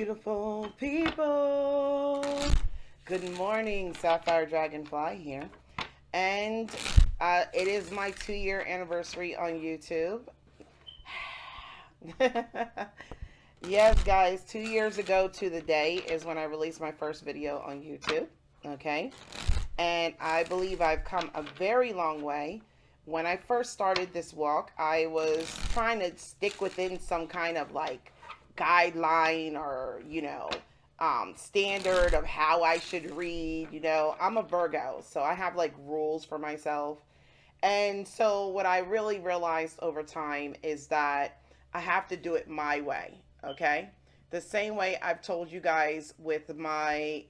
beautiful people. Good morning, Sapphire Dragonfly here. And it is my 2-year anniversary on YouTube. Yes, guys, 2 years ago to the day is when I released my first video on YouTube. Okay. And I believe I've come a very long way. When I first started this walk, I was trying to stick within some kind of like guideline or, standard of how I should read. I'm a Virgo, so I have like rules for myself. And so what I really realized over time is that I have to do it my way, okay? The same way I've told you guys with my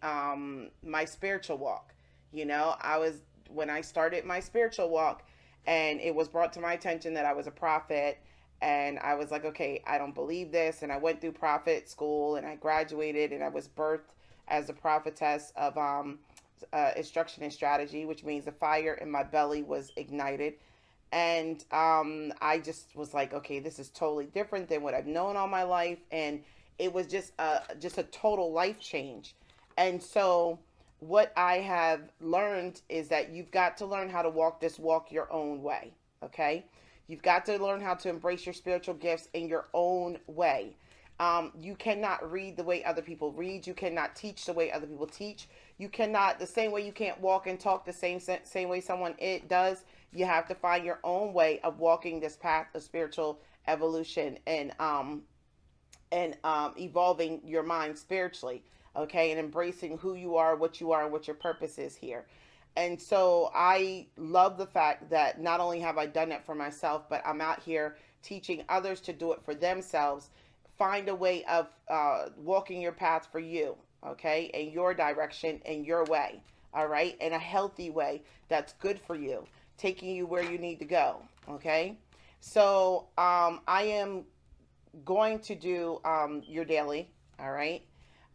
spiritual walk. I was when I started my spiritual walk and it was brought to my attention that I was a prophet, and I was like, okay, I don't believe this. And I went through prophet school and I graduated and I was birthed as a prophetess of instruction and strategy, which means the fire in my belly was ignited. And I just was like, okay, this is totally different than what I've known all my life. And it was just a total life change. And so what I have learned is that you've got to learn how to walk this walk your own way. Okay. You've got to learn how to embrace your spiritual gifts in your own way. You cannot read the way other people read. You cannot teach the way other people teach. You cannot, the same way you can't walk and talk the same way someone it does. You have to find your own way of walking this path of spiritual evolution and evolving your mind spiritually. Okay, and embracing who you are, and what your purpose is here. And so I love the fact that not only have I done it for myself, but I'm out here teaching others to do it for themselves. Find a way of walking your path for you, okay, in your direction, in your way, all right, in a healthy way that's good for you, taking you where you need to go, okay. So I am going to do your daily, all right.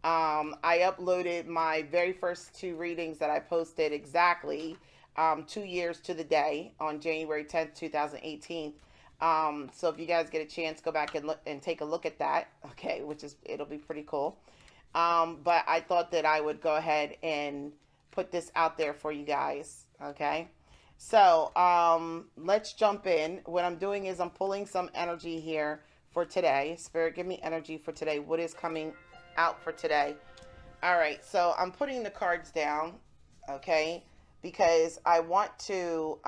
I uploaded my very first 2 readings that I posted exactly 2 years to the day on January 10th, 2018. So if you guys get a chance, go back and look and take a look at that. Okay, it'll be pretty cool. But I thought that I would go ahead and put this out there for you guys. Okay. So let's jump in. What I'm doing is I'm pulling some energy here for today. Spirit, give me energy for today. What is coming out for today? All right, so I'm putting the cards down, okay, because I want to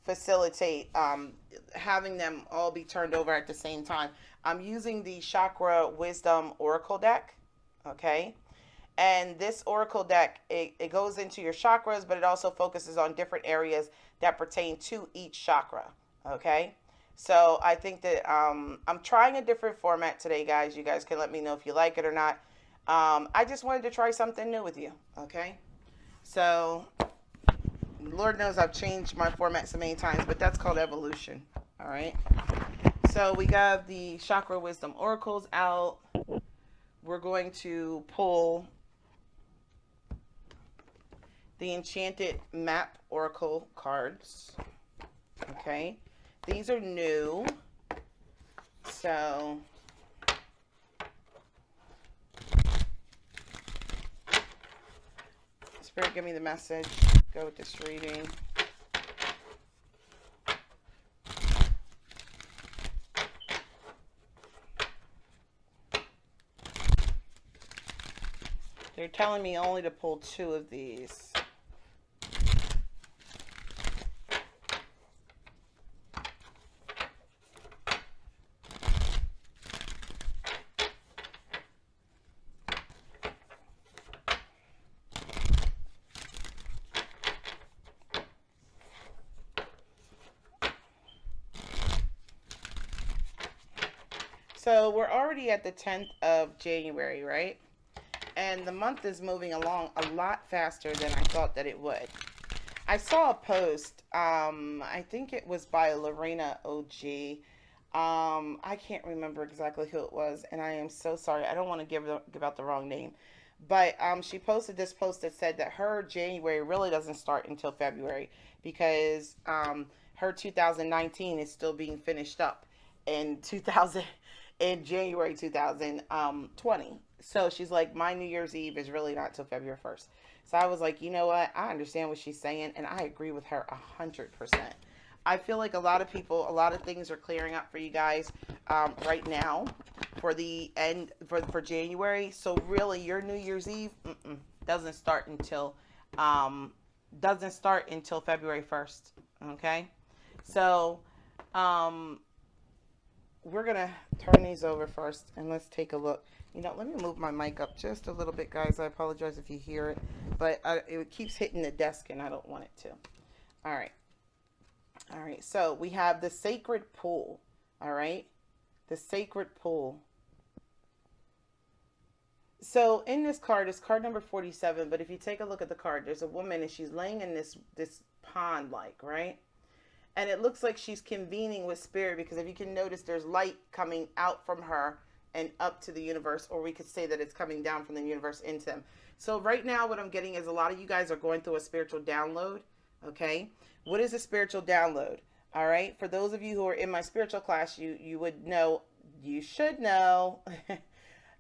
facilitate having them all be turned over at the same time. I'm using the Chakra Wisdom Oracle deck, okay, and this Oracle deck, it goes into your chakras, but it also focuses on different areas that pertain to each chakra, okay. So I think that I'm trying a different format today, guys. You guys can let me know if you like it or not. I just wanted to try something new with you, okay? So Lord knows I've changed my format so many times, but that's called evolution, all right? So we got the Chakra Wisdom Oracles out. We're going to pull the Enchanted Map Oracle cards, okay? These are new, so Spirit, give me the message. Go with this reading. They're telling me only to pull 2 of these. So we're already at the 10th of January, right? And the month is moving along a lot faster than I thought that it would. I saw a post, I think it was by Lorena OG. I can't remember exactly who it was, and I am so sorry. I don't want to give out the wrong name. But she posted this post that said that her January really doesn't start until February because her 2019 is still being finished up. in 2000, in January 2020. So she's like, my New Year's Eve is really not till February 1st. So I was like, you know what? I understand what she's saying, and I agree with her 100%. I feel like a lot of people, a lot of things are clearing up for you guys right now for the end for January. So really, your New Year's Eve doesn't start until um, February 1st. Okay, so um, we're gonna turn these over first, and let's take a look. You know, let me move my mic up just a little bit, guys. I apologize if you hear it, but it keeps hitting the desk, and I don't want it to. All right. All right, so we have the sacred pool. All right, the sacred pool. So in this card, it's card number 47. But if you take a look at the card, there's a woman and she's laying in this pond, like, right? And it looks like she's convening with spirit, because if you can notice, there's light coming out from her and up to the universe, or we could say that it's coming down from the universe into them. So right now, what I'm getting is a lot of you guys are going through a spiritual download. Okay, what is a spiritual download? All right, for those of you who are in my spiritual class, you would know, you should know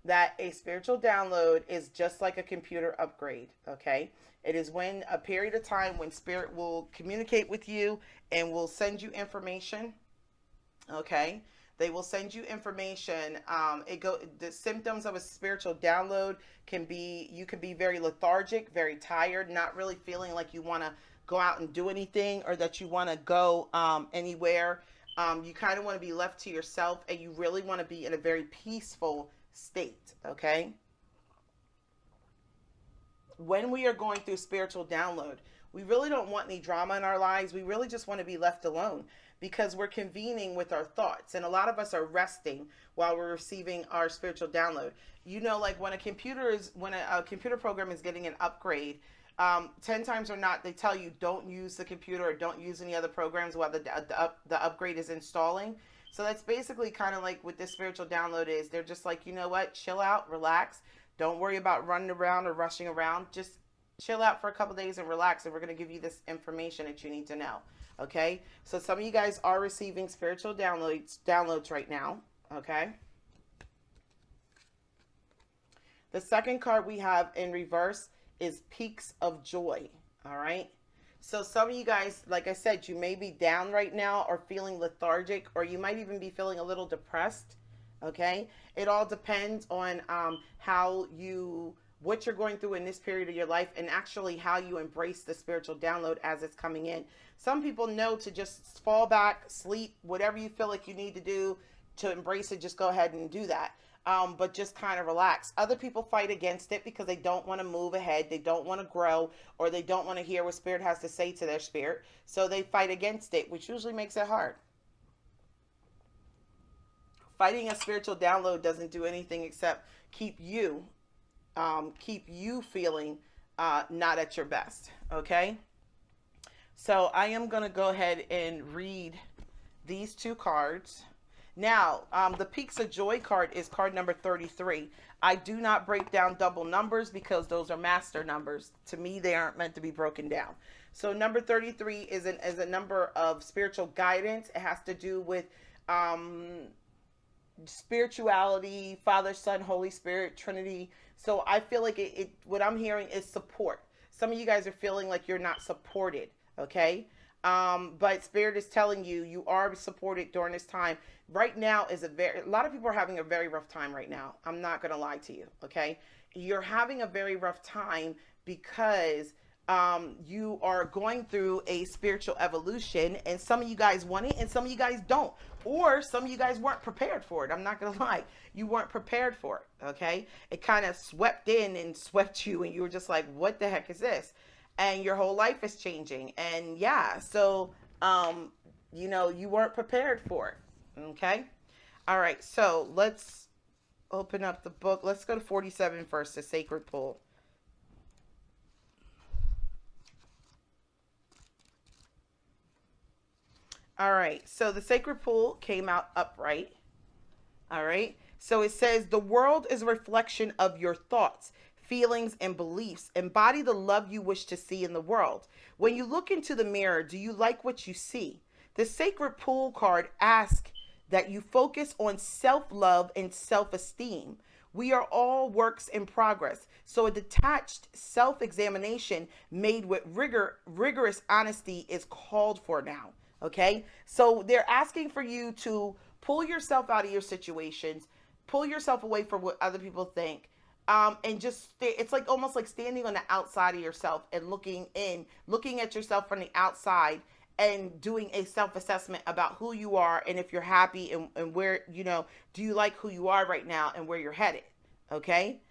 that a spiritual download is just like a computer upgrade. Okay, it is when a period of time when spirit will communicate with you and will send you information. Okay, they will send you information. The symptoms of a spiritual download can be, you can be very lethargic, very tired, not really feeling like you want to go out and do anything, or that you want to go anywhere. You kind of want to be left to yourself, and you really want to be in a very peaceful state. Okay, when we are going through spiritual download, we really don't want any drama in our lives. We really just want to be left alone, because we're convening with our thoughts, and a lot of us are resting while we're receiving our spiritual download. You know, like when a computer program is getting an upgrade, 10 times or not, they tell you don't use the computer or don't use any other programs while the upgrade is installing. So that's basically kind of like what this spiritual download is. They're just like, you know what, chill out, relax. Don't worry about running around or rushing around. Just chill out for a couple days and relax, and we're going to give you this information that you need to know. Okay, so some of you guys are receiving spiritual downloads right now. Okay, the second card we have in reverse is Peaks of Joy. All right, so some of you guys, like I said, you may be down right now or feeling lethargic, or you might even be feeling a little depressed. Okay, it all depends on what you're going through in this period of your life, and actually how you embrace the spiritual download as it's coming in. Some people know to just fall back, sleep, whatever you feel like you need to do to embrace it, just go ahead and do that. But just kind of relax. Other people fight against it because they don't want to move ahead, they don't want to grow, or they don't want to hear what spirit has to say to their spirit. So they fight against it, which usually makes it hard. Fighting a spiritual download doesn't do anything except keep you feeling not at your best. Okay, so I am going to go ahead and read these two cards. Now, the Peaks of Joy card is card number 33. I do not break down double numbers because those are master numbers. To me, they aren't meant to be broken down. So number 33 is a number of spiritual guidance. It has to do with spirituality, Father, Son, Holy Spirit, Trinity. So I feel like what I'm hearing is support. Some of you guys are feeling like you're not supported. Okay, but Spirit is telling you you are supported during this time. Right now is a lot of people are having a very rough time right now. I'm not going to lie to you. Okay, you're having a very rough time because you are going through a spiritual evolution, and some of you guys want it and some of you guys don't, or some of you guys weren't prepared for it. I'm not going to lie. You weren't prepared for it. Okay, it kind of swept in and swept you, and you were just like, what the heck is this? And your whole life is changing. And yeah, so, you weren't prepared for it. Okay. All right. So let's open up the book. Let's go to 47 first, the Sacred Pool. All right. So the Sacred Pool came out upright. All right. So it says, the world is a reflection of your thoughts, feelings, and beliefs. Embody the love you wish to see in the world. When you look into the mirror, do you like what you see? The Sacred Pool card asks, that you focus on self-love and self-esteem. We are all works in progress. So a detached self-examination made with rigorous honesty is called for now. Okay? So they're asking for you to pull yourself out of your situations, pull yourself away from what other people think, and just it's like almost like standing on the outside of yourself and looking at yourself from the outside and doing a self-assessment about who you are and if you're happy and where, do you like who you are right now and where you're headed. Okay?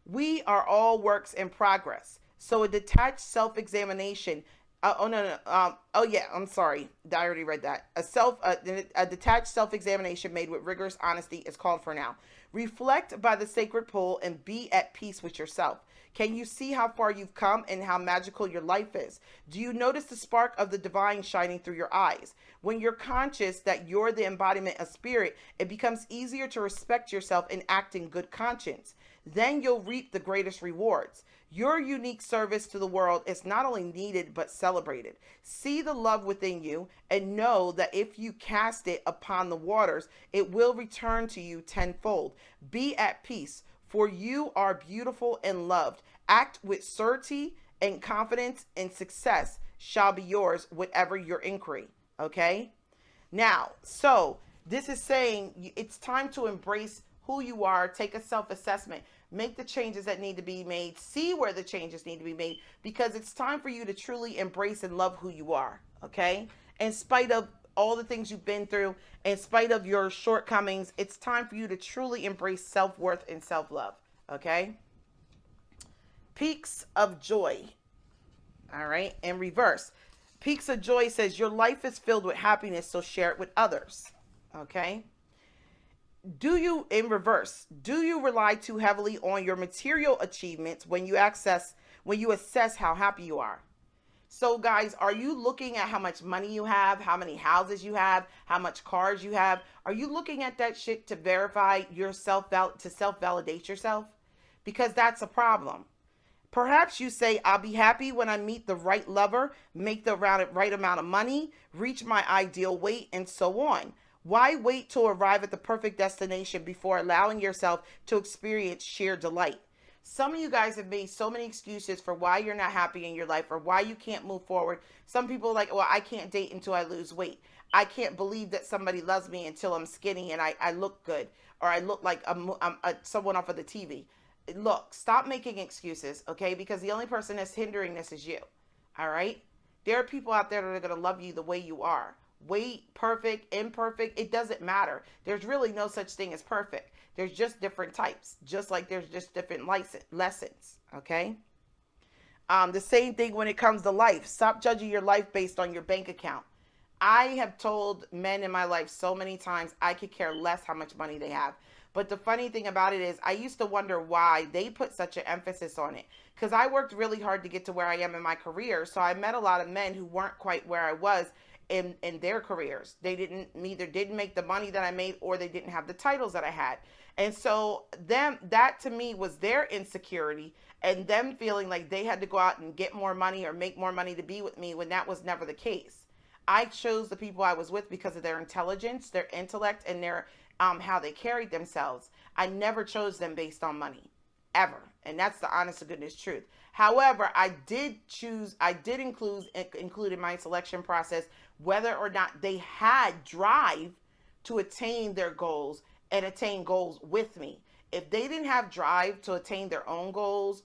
We are all works in progress. So a detached self-examination. Oh no no. Oh yeah. I'm sorry. I already read that. A detached self-examination made with rigorous honesty is called for now. Reflect by the sacred pool and be at peace with yourself. Can you see how far you've come and how magical your life is? Do you notice the spark of the divine shining through your eyes? When you're conscious that you're the embodiment of spirit, it becomes easier to respect yourself and act in good conscience. Then you'll reap the greatest rewards. Your unique service to the world is not only needed but celebrated. See the love within you and know that if you cast it upon the waters, it will return to you tenfold. Be at peace, for you are beautiful and loved. Act with certainty and confidence, and success shall be yours, whatever your inquiry. Okay? Now, so this is saying it's time to embrace who you are, take a self-assessment, make the changes that need to be made, see where the changes need to be made, because it's time for you to truly embrace and love who you are, okay? In spite of all the things you've been through, in spite of your shortcomings, it's time for you to truly embrace self-worth and self-love, okay? Peaks of joy, all right, in reverse. Peaks of joy says your life is filled with happiness, so share it with others, okay? In reverse, do you rely too heavily on your material achievements when you assess how happy you are? So guys, are you looking at how much money you have, how many houses you have, how much cars you have? Are you looking at that shit to verify yourself, to self-validate yourself? Because that's a problem. Perhaps you say, I'll be happy when I meet the right lover, make the right amount of money, reach my ideal weight, and so on. Why wait to arrive at the perfect destination before allowing yourself to experience sheer delight? Some of you guys have made so many excuses for why you're not happy in your life or why you can't move forward. Some people are like, well, I can't date until I lose weight. I can't believe that somebody loves me until I'm skinny and I look good, or I look like I'm someone off of the TV. Look, stop making excuses, okay? Because the only person that's hindering this is you, all right? There are people out there that are going to love you the way you are. Weight, perfect, imperfect, it doesn't matter. There's really no such thing as perfect. There's just different types, just like there's just different lessons, okay? The same thing when it comes to life. Stop judging your life based on your bank account. I have told men in my life so many times I could care less how much money they have. But the funny thing about it is I used to wonder why they put such an emphasis on it. Because I worked really hard to get to where I am in my career. So I met a lot of men who weren't quite where I was in their careers. They either didn't make the money that I made, or they didn't have the titles that I had. And so that to me was their insecurity, and them feeling like they had to go out and get more money or make more money to be with me, when that was never the case. I chose the people I was with because of their intelligence, their intellect, and their how they carried themselves. I never chose them based on money, ever. And that's the honest to goodness truth. However, I did include in my selection process whether or not they had drive to attain their goals and attain goals with me. If they didn't have drive to attain their own goals,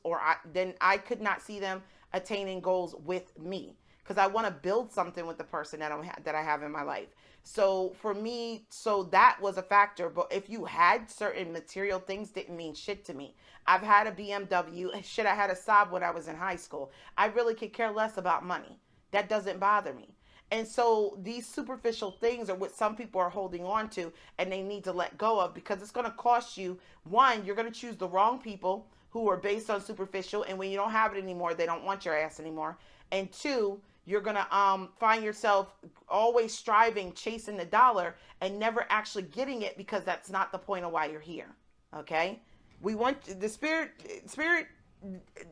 then I could not see them attaining goals with me, because I want to build something with the person that I have in my life. So for me, that was a factor. But if you had certain material things, didn't mean shit to me. I've had a BMW. Shit, I had a Saab when I was in high school. I really could care less about money. That doesn't bother me. And so these superficial things are what some people are holding on to, and they need to let go of, because it's going to cost you. One, you're going to choose the wrong people who are based on superficial, and when you don't have it anymore, they don't want your ass anymore. And two, you're going to find yourself always striving, chasing the dollar, and never actually getting it, because that's not the point of why you're here. Okay? We want the spirit,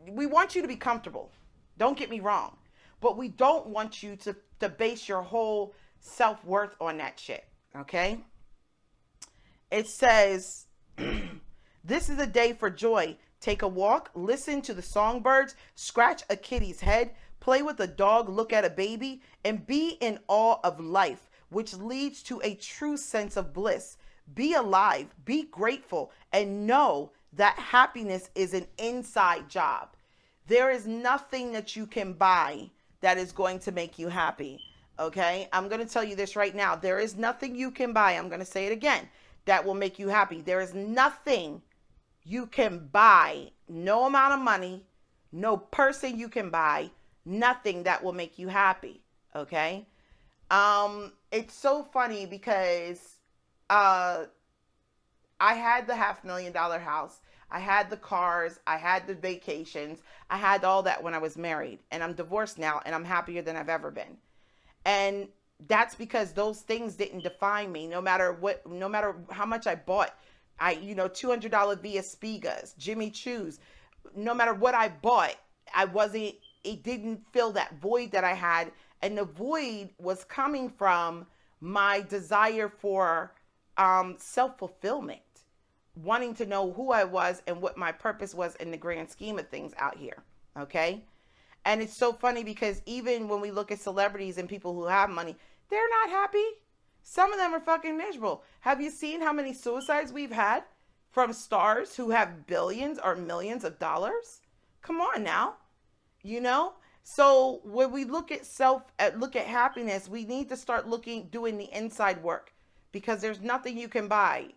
we want you to be comfortable. Don't get me wrong. But we don't want you to base your whole self-worth on that shit. Okay? It says, this is a day for joy. Take a walk, listen to the songbirds, scratch a kitty's head, play with a dog, look at a baby, and be in awe of life, which leads to a true sense of bliss. Be alive, be grateful, and know that happiness is an inside job. There is nothing that you can buy that is going to make you happy. Okay? I'm going to tell you this right now. There is nothing you can buy. I'm going to say it again. That will make you happy. There is nothing you can buy, no amount of money, no person you can buy, nothing that will make you happy. Okay? It's so funny because I had the $500,000 house. I had the cars, I had the vacations, I had all that when I was married, and I'm divorced now, and I'm happier than I've ever been. And that's because those things didn't define me. No matter how much I bought, $200 Via Spigas, Jimmy Choo's, no matter what I bought, it didn't fill that void that I had. And the void was coming from my desire for self-fulfillment, wanting to know who I was and what my purpose was in the grand scheme of things out here. Okay. And it's so funny because even when we look at celebrities and people who have money, they're not happy. Some of them are fucking miserable. Have you seen how many suicides we've had from stars who have billions or millions of dollars? Come on now. So when we look at happiness, we need to start doing the inside work, because there's nothing you can buy.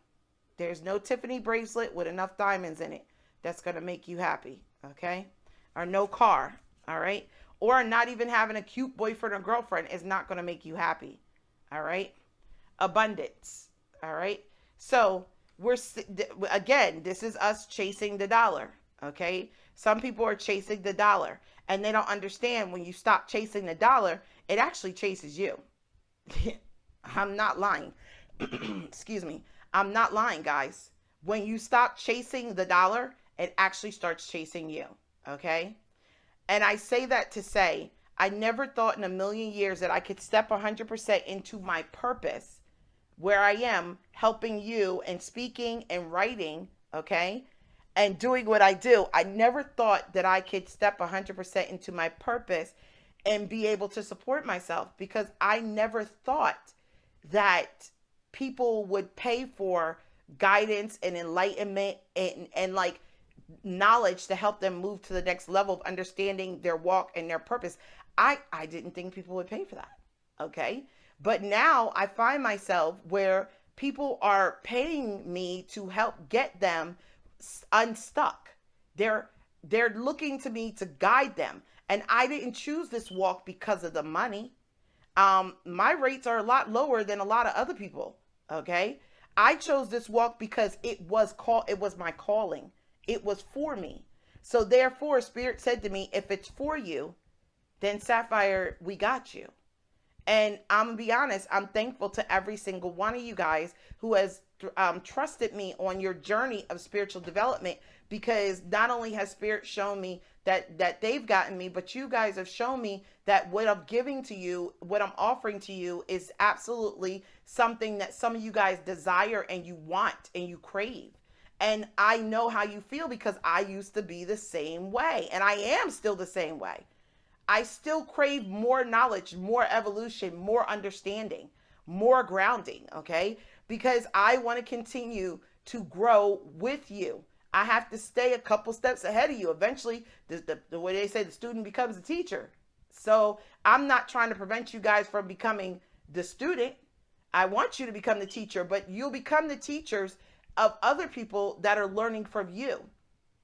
There's no Tiffany bracelet with enough diamonds in it that's going to make you happy. Okay. Or no car. All right. Or not even having a cute boyfriend or girlfriend is not going to make you happy. All right. Abundance. All right. So this is us chasing the dollar. Okay. Some people are chasing the dollar and they don't understand when you stop chasing the dollar, it actually chases you. I'm not lying. Excuse me. I'm not lying, guys. When you stop chasing the dollar, it actually starts chasing you. Okay. And I say that to say, I never thought in a million years that I could step 100% into my purpose, where I am helping you and speaking and writing, okay, and doing what I do. I never thought that I could step 100% into my purpose and be able to support myself, because I never thought that people would pay for guidance and enlightenment and like knowledge to help them move to the next level of understanding their walk and their purpose. I didn't think people would pay for that. Okay. But now I find myself where people are paying me to help get them unstuck. They're looking to me to guide them. And I didn't choose this walk because of the money. My rates are a lot lower than a lot of other people. Okay. I chose this walk because it was my calling. It was for me. So therefore, Spirit said to me, if it's for you, then Sapphire, we got you. And I'm going to be honest, I'm thankful to every single one of you guys who has trusted me on your journey of spiritual development, because not only has Spirit shown me that they've gotten me, but you guys have shown me that what I'm giving to you, what I'm offering to you, is absolutely something that some of you guys desire and you want and you crave. And I know how you feel, because I used to be the same way, and I am still the same way. I still crave more knowledge, more evolution, more understanding, more grounding, okay? Because I want to continue to grow with you. I have to stay a couple steps ahead of you. Eventually, the way they say, the student becomes a teacher. So I'm not trying to prevent you guys from becoming the student. I want you to become the teacher, but you'll become the teachers of other people that are learning from you.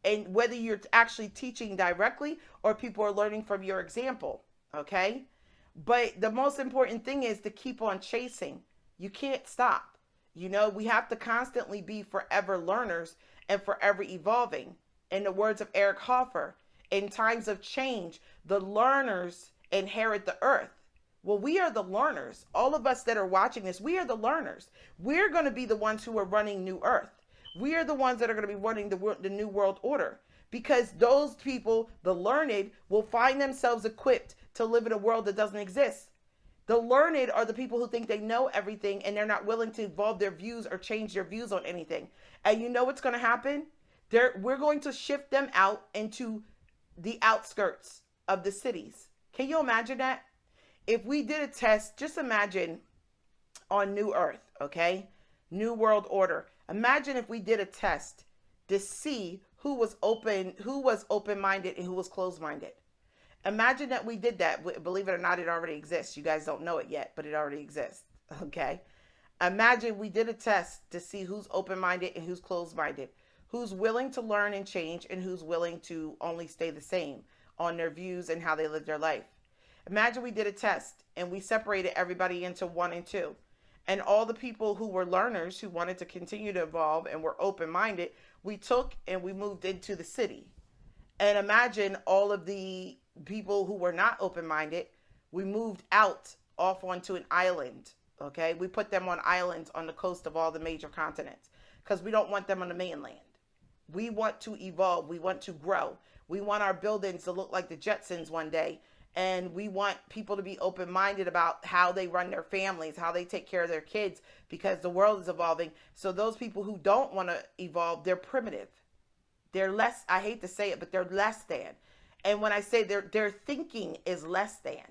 And whether you're actually teaching directly or people are learning from your example, okay? But the most important thing is to keep on chasing. You can't stop. We have to constantly be forever learners and forever evolving. In the words of Eric Hoffer, in times of change, the learners inherit the earth. Well, we are the learners. All of us that are watching this, we are the learners. We're going to be the ones who are running New Earth. We are the ones that are going to be running the New World Order, because those people, the learned, will find themselves equipped to live in a world that doesn't exist. The learned are the people who think they know everything and they're not willing to evolve their views or change their views on anything. And you know what's going to happen? We're going to shift them out into the outskirts of the cities. Can you imagine that? If we did a test, just imagine on New Earth, okay? New World Order. Imagine if we did a test to see who was open-minded and who was closed-minded. Imagine that we did that. Believe it or not, it already exists. You guys don't know it yet, but it already exists. Okay? Imagine we did a test to see who's open-minded and who's closed-minded, who's willing to learn and change, and who's willing to only stay the same on their views and how they live their life. Imagine we did a test and we separated everybody into 1 and 2. And all the people who were learners, who wanted to continue to evolve and were open-minded, we took and we moved into the city. And imagine all of the people who were not open-minded, we moved out off onto an island. Okay, we put them on islands on the coast of all the major continents because we don't want them on the mainland. We want to evolve. We want to grow. We want our buildings to look like the Jetsons one day. And we want people to be open-minded about how they run their families, how they take care of their kids, because the world is evolving. So those people who don't want to evolve, they're primitive. They're less, I hate to say it, but they're less than. And when I say their thinking is less than.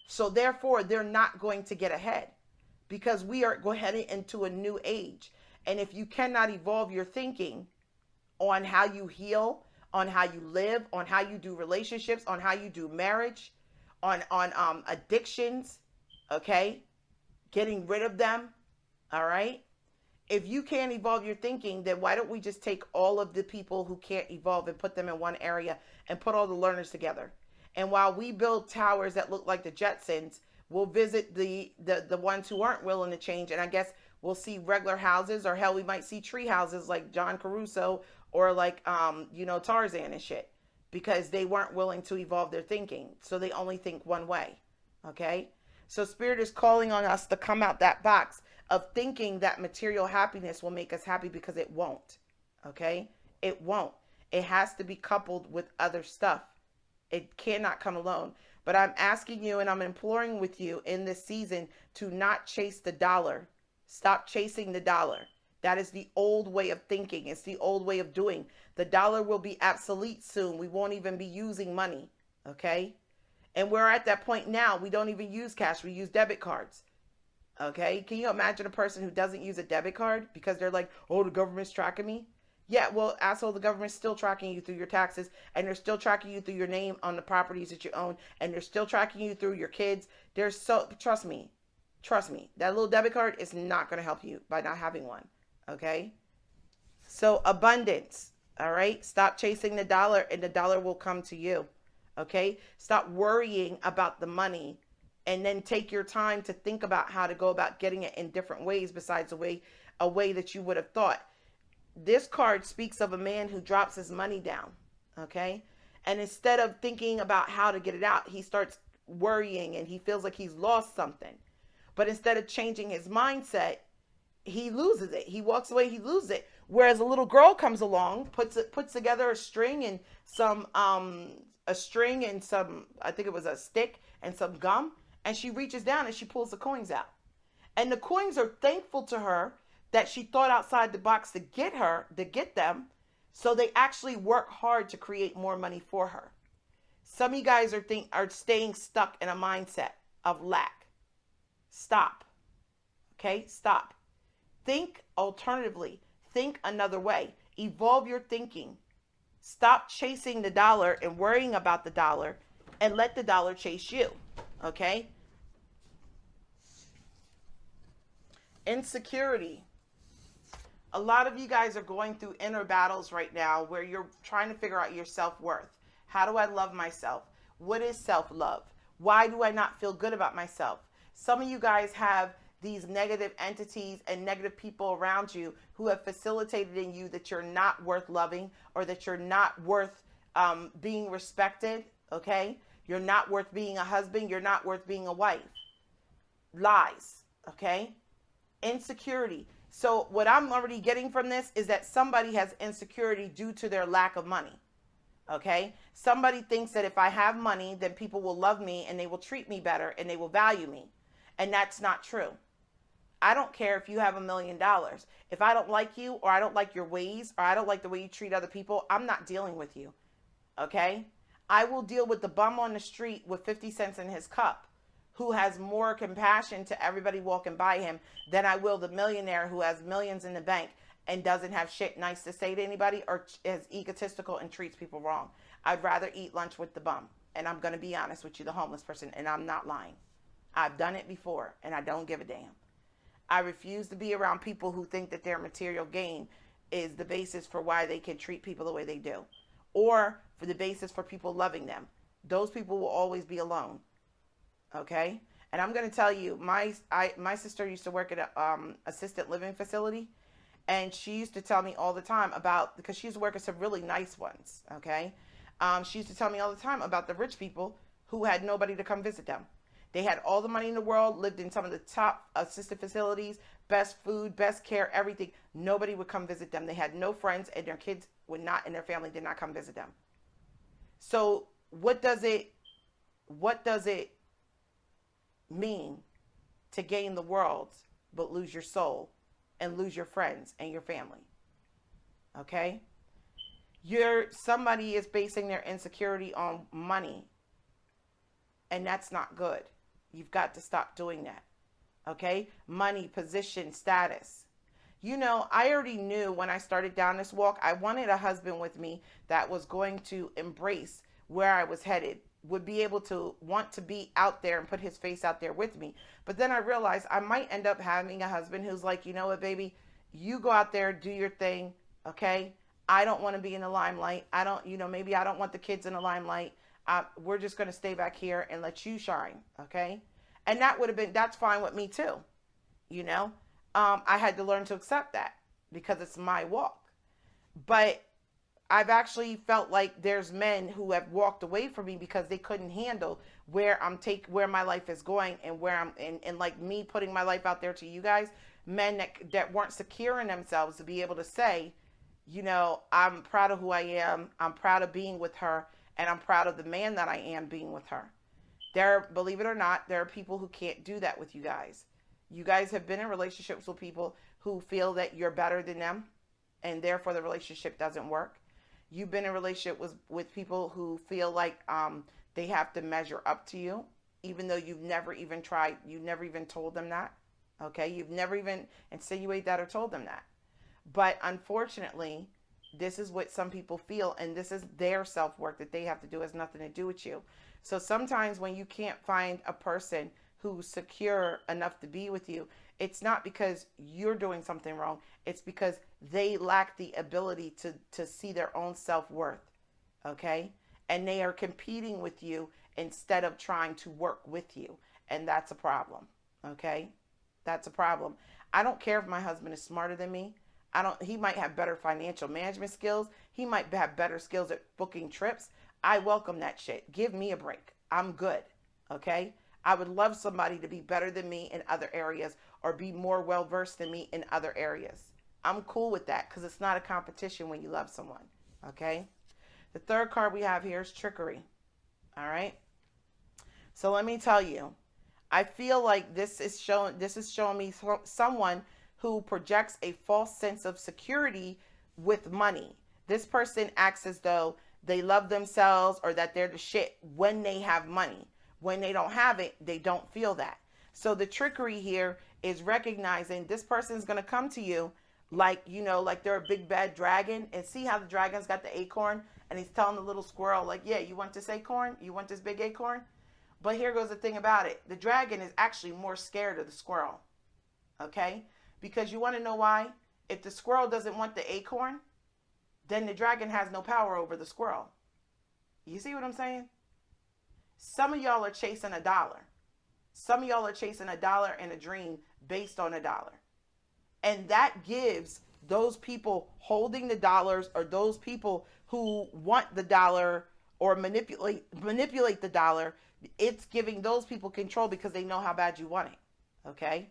So therefore, they're not going to get ahead because we are heading into a new age. And if you cannot evolve your thinking on how you heal, on how you live, on how you do relationships, on how you do marriage, on addictions, okay, getting rid of them, all right? If you can't evolve your thinking, then why don't we just take all of the people who can't evolve and put them in one area and put all the learners together? And while we build towers that look like the Jetsons, we'll visit the ones who aren't willing to change. And I guess we'll see regular houses, or hell, we might see tree houses like John Caruso or like, Tarzan and shit, because they weren't willing to evolve their thinking. So they only think one way. Okay. So Spirit is calling on us to come out that box of thinking that material happiness will make us happy, because it won't. Okay. It won't. It has to be coupled with other stuff. It cannot come alone. But I'm asking you and I'm imploring with you in this season to not chase the dollar. Stop chasing the dollar. That is the old way of thinking. It's the old way of doing. The dollar will be obsolete soon. We won't even be using money. Okay? And we're at that point now. We don't even use cash. We use debit cards. Okay? Can you imagine a person who doesn't use a debit card because they're like, oh, the government's tracking me? Yeah, well, asshole, the government's still tracking you through your taxes, and they're still tracking you through your name on the properties that you own, and they're still tracking you through your kids. Trust me, that little debit card is not going to help you by not having one. Okay? So abundance, all right? Stop chasing the dollar, and the dollar will come to you. Okay? Stop worrying about the money, and then take your time to think about how to go about getting it in different ways besides a way that you would have thought. This card speaks of a man who drops his money down, okay? And instead of thinking about how to get it out, he starts worrying and he feels like he's lost something. But instead of changing his mindset, he loses it. He walks away, he loses it. Whereas a little girl comes along, puts together a string and some, I think it was a stick and some gum, and she reaches down and she pulls the coins out. And the coins are thankful to her that she thought outside the box to get them. So they actually work hard to create more money for her. Some of you guys are staying stuck in a mindset of lack. Stop. Okay? Stop. Think alternatively. Think another way. Evolve your thinking. Stop chasing the dollar and worrying about the dollar, and let the dollar chase you. Okay? Insecurity. A lot of you guys are going through inner battles right now where you're trying to figure out your self-worth. How do I love myself? What is self-love? Why do I not feel good about myself? Some of you guys have these negative entities and negative people around you who have facilitated in you that you're not worth loving, or that you're not worth being respected, okay? You're not worth being a husband. You're not worth being a wife. Lies, okay? Insecurity. So what I'm already getting from this is that somebody has insecurity due to their lack of money. Okay? Somebody thinks that if I have money, then people will love me and they will treat me better and they will value me. And that's not true. I don't care if you have $1,000,000. If I don't like you, or I don't like your ways, or I don't like the way you treat other people, I'm not dealing with you. Okay? I will deal with the bum on the street with 50 cents in his cup, who has more compassion to everybody walking by him than I will the millionaire who has millions in the bank and doesn't have shit nice to say to anybody, or is egotistical and treats people wrong. I'd rather eat lunch with the bum. And I'm going to be honest with you, the homeless person, and I'm not lying. I've done it before, and I don't give a damn. I refuse to be around people who think that their material gain is the basis for why they can treat people the way they do, or for the basis for people loving them. Those people will always be alone. Okay? And I'm going to tell you, my sister used to work at a assisted living facility, and she used to tell me all the time about, because she used to work at some really nice ones. Okay? She used to tell me all the time about the rich people who had nobody to come visit them. They had all the money in the world, lived in some of the top assisted facilities, best food, best care, everything. Nobody would come visit them. They had no friends, and their kids would not, and their family did not come visit them. So what does it mean to gain the world but lose your soul and lose your friends and your family? Okay? Somebody is basing their insecurity on money, and that's not good. You've got to stop doing that. Okay? Money, position, status. You know, I already knew when I started down this walk, I wanted a husband with me that was going to embrace where I was headed, would be able to want to be out there and put his face out there with me. But then I realized I might end up having a husband who's like, you know what, baby, you go out there, do your thing. Okay? I don't want to be in the limelight. Maybe I don't want the kids in the limelight. We're just going to stay back here and let you shine. Okay? And that's fine with me too. You know, I had to learn to accept that because it's my walk. But I've actually felt like there's men who have walked away from me because they couldn't handle where my life is going, and where I'm and like me putting my life out there to you guys, men that weren't secure in themselves to be able to say, you know, I'm proud of who I am. I'm proud of being with her, and I'm proud of the man that I am being with her. Believe it or not, there are people who can't do that with you guys. You guys have been in relationships with people who feel that you're better than them, and therefore the relationship doesn't work. You've been in a relationship with people who feel like they have to measure up to you, even though you've never even tried, you never even told them that. Okay? You've never even insinuated that or told them that. But unfortunately, this is what some people feel, and this is their self-work that they have to do. It has nothing to do with you. So sometimes when you can't find a person who's secure enough to be with you, it's not because you're doing something wrong. It's because they lack the ability to see their own self-worth. Okay? And they are competing with you instead of trying to work with you. And that's a problem. Okay? That's a problem. I don't care if my husband is smarter than me. He might have better financial management skills. He might have better skills at booking trips. I welcome that shit. Give me a break. I'm good. Okay? I would love somebody to be better than me in other areas, or be more well-versed than me in other areas. I'm cool with that, because it's not a competition when you love someone. Okay? The third card we have here is trickery. All right? So let me tell you, I feel like this is showing me someone who projects a false sense of security with money. This person acts as though they love themselves, or that they're the shit when they have money. When they don't have it, they don't feel that. So the trickery here is recognizing this person's going to come to you like, you know, like they're a big bad dragon. And see how the dragon's got the acorn, and he's telling the little squirrel, like, yeah, you want this acorn? You want this big acorn? But here goes the thing about it. The dragon is actually more scared of the squirrel. Okay? Because you want to know why? If the squirrel doesn't want the acorn, then the dragon has no power over the squirrel. You see what I'm saying? Some of y'all are chasing a dollar. Some of y'all are chasing a dollar and a dream based on a dollar. And that gives those people holding the dollars, or those people who want the dollar or manipulate the dollar, it's giving those people control because they know how bad you want it. Okay?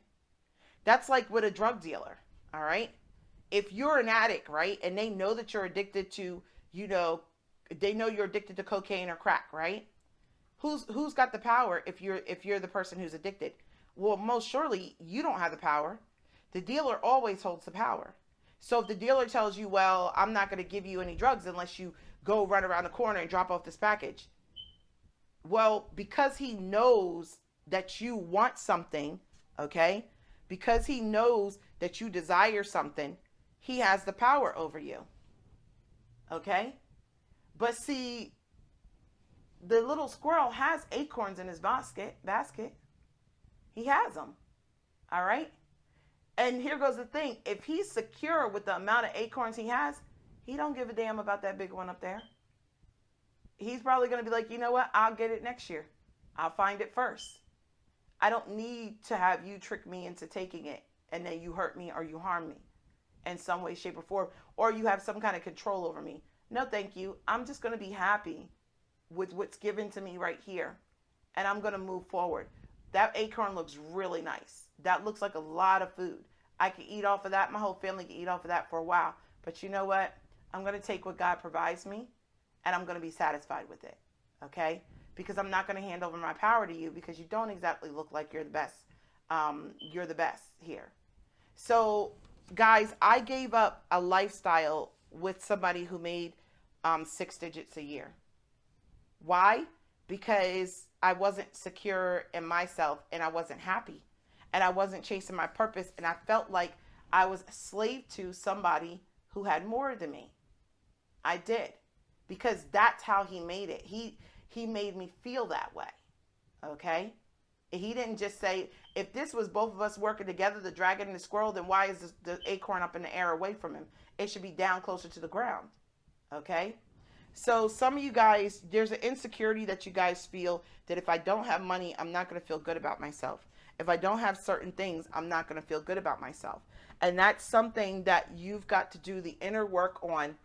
That's like with a drug dealer. All right? If you're an addict, right, and they know that you're addicted to, you know, they know you're addicted to cocaine or crack, right? Who's got the power if you're the person who's addicted? Well, most surely you don't have the power. The dealer always holds the power. So if the dealer tells you, well, I'm not going to give you any drugs unless you go run around the corner and drop off this package. Well, because he knows that you want something, okay? Because he knows that you desire something, he has the power over you. Okay? But see, the little squirrel has acorns in his basket. He has them. All right? And here goes the thing. If he's secure with the amount of acorns he has, he don't give a damn about that big one up there. He's probably going to be like, you know what? I'll get it next year. I'll find it first. I don't need to have you trick me into taking it and then you hurt me or you harm me in some way, shape, or form, or you have some kind of control over me. No, thank you. I'm just going to be happy with what's given to me right here, and I'm going to move forward. That acorn looks really nice. That looks like a lot of food. I could eat off of that. My whole family could eat off of that for a while. But you know what? I'm going to take what God provides me, and I'm going to be satisfied with it, okay? Because I'm not going to hand over my power to you because you don't exactly look like you're the best. You're the best here. So, guys, I gave up a lifestyle with somebody who made 6 digits a year. Why? Because I wasn't secure in myself and I wasn't happy and I wasn't chasing my purpose, and I felt like I was a slave to somebody who had more than me. I did, because that's how he made it. He made me feel that way. Okay? He didn't just say, if this was both of us working together, the dragon and the squirrel, then why is the acorn up in the air away from him? It should be down closer to the ground. Okay? So some of you guys, there's an insecurity that you guys feel that if I don't have money, I'm not going to feel good about myself. If I don't have certain things, I'm not going to feel good about myself. And that's something that you've got to do the inner work on.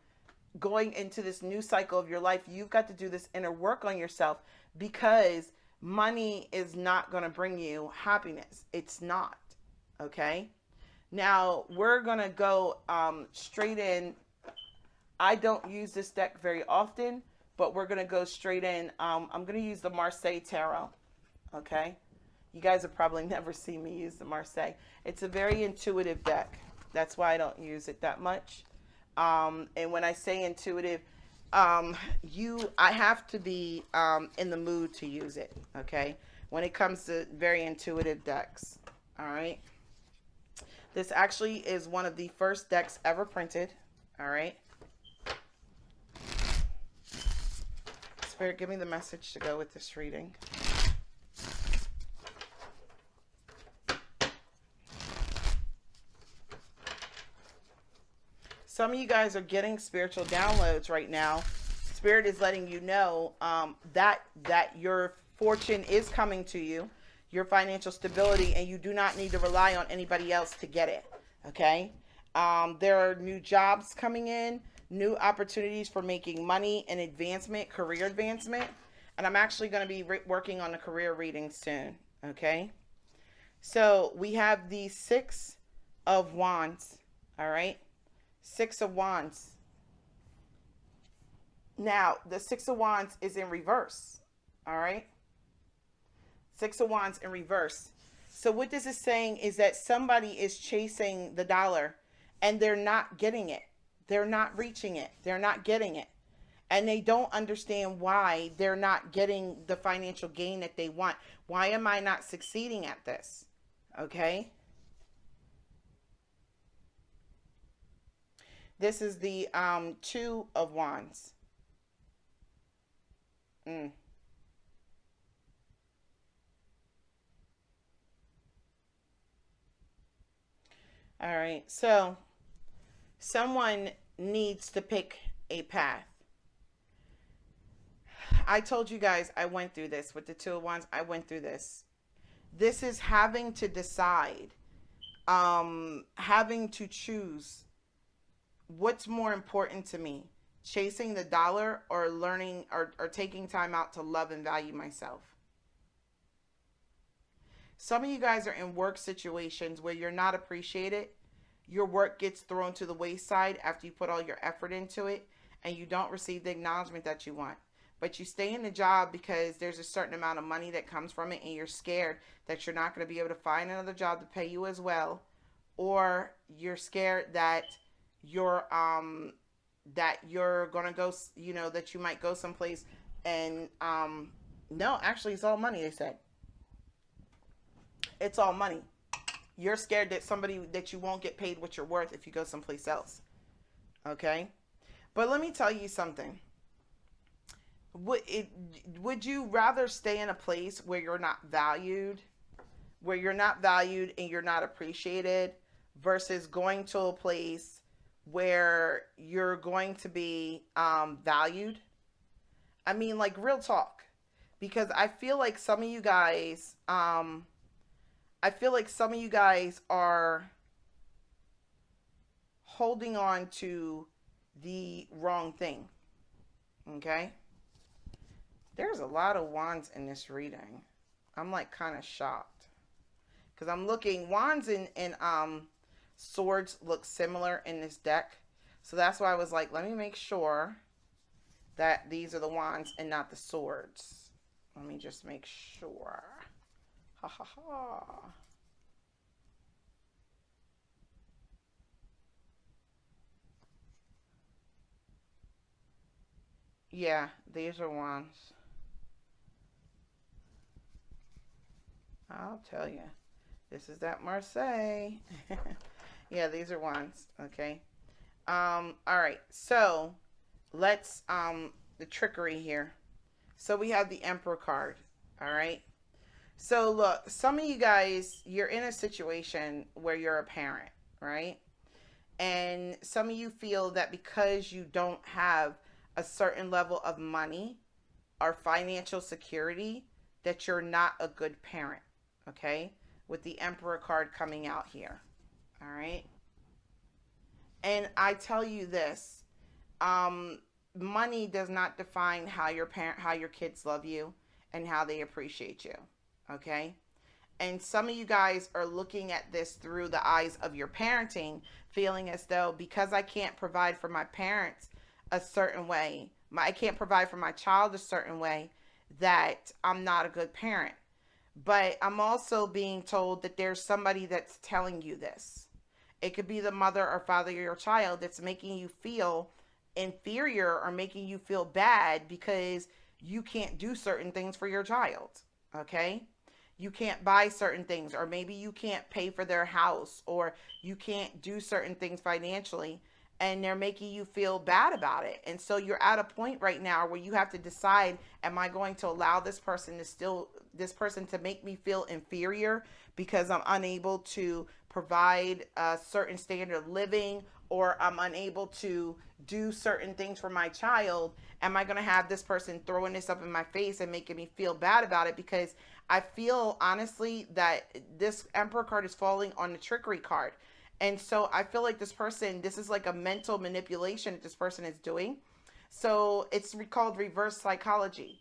Going into this new cycle of your life, you've got to do this inner work on yourself, because money is not going to bring you happiness. It's not. Okay? Now, we're going to go straight in. I don't use this deck very often, but we're going to go straight in. I'm going to use the Marseille Tarot. Okay? You guys have probably never seen me use the Marseille. It's a very intuitive deck. That's why I don't use it that much. And when I say intuitive, I have to be in the mood to use it, okay? When it comes to very intuitive decks, all right? This actually is one of the first decks ever printed, all right? Spirit, give me the message to go with this reading. Some of you guys are getting spiritual downloads right now. Spirit is letting you know that your fortune is coming to you, your financial stability, and you do not need to rely on anybody else to get it. Okay? There are new jobs coming in, new opportunities for making money and advancement, career advancement. And I'm actually going to be working on a career reading soon. Okay? So we have the 6 of Wands. All right? 6 of Wands. Now, the 6 of Wands is in reverse. All right? 6 of Wands in reverse. So what this is saying is that somebody is chasing the dollar and they're not getting it. They're not reaching it. They're not getting it. And they don't understand why they're not getting the financial gain that they want. Why am I not succeeding at this? Okay? This is the 2 of Wands. All right. So someone needs to pick a path. I told you guys I went through this with the 2 of Wands. I went through this. This is having to decide, having to choose. What's more important to me? Chasing the dollar or learning or taking time out to love and value myself? Some of you guys are in work situations where you're not appreciated. Your work gets thrown to the wayside after you put all your effort into it and you don't receive the acknowledgement that you want. but you stay in the job because there's a certain amount of money that comes from it, and you're scared that you're not going to be able to find another job to pay you as well, or you're scared that you're going to go, that you might go someplace and no, actually it's all money. They said it's all money. You're scared that you won't get paid what you're worth if you go someplace else. Okay? But let me tell you something. Would you rather stay in a place where you're not valued, and you're not appreciated, versus going to a place where you're going to be valued? I mean, like, real talk. Because I feel like some of you guys, are holding on to the wrong thing. Okay? There's a lot of wands in this reading. I'm like kind of shocked. Because I'm looking, wands and swords look similar in this deck. So that's why I was like, let me make sure that these are the wands and not the swords. Let me just make sure. Ha ha ha. Yeah, these are wands. I'll tell you. This is that Marseille. Yeah, these are wands. Okay. All right. So let's the trickery here. So we have the Emperor card. All right. So look, some of you guys, you're in a situation where you're a parent, right? And some of you feel that because you don't have a certain level of money or financial security, that you're not a good parent. Okay, with the Emperor card coming out here. All right. And I tell you this, money does not define how your kids love you and how they appreciate you. Okay. And some of you guys are looking at this through the eyes of your parenting, feeling as though because I can't provide for my parents a certain way, I can't provide for my child a certain way, that I'm not a good parent. But I'm also being told that there's somebody that's telling you this. It could be the mother or father of your child that's making you feel inferior or making you feel bad because you can't do certain things for your child. Okay? You can't buy certain things, or maybe you can't pay for their house, or you can't do certain things financially, and they're making you feel bad about it. And so you're at a point right now where you have to decide, am I going to allow this person to make me feel inferior because I'm unable to provide a certain standard of living, or I'm unable to do certain things for my child? Am I going to have this person throwing this up in my face and making me feel bad about it? Because I feel honestly that this Emperor card is falling on the trickery card. And so I feel like this is like a mental manipulation that this person is doing. So it's called reverse psychology.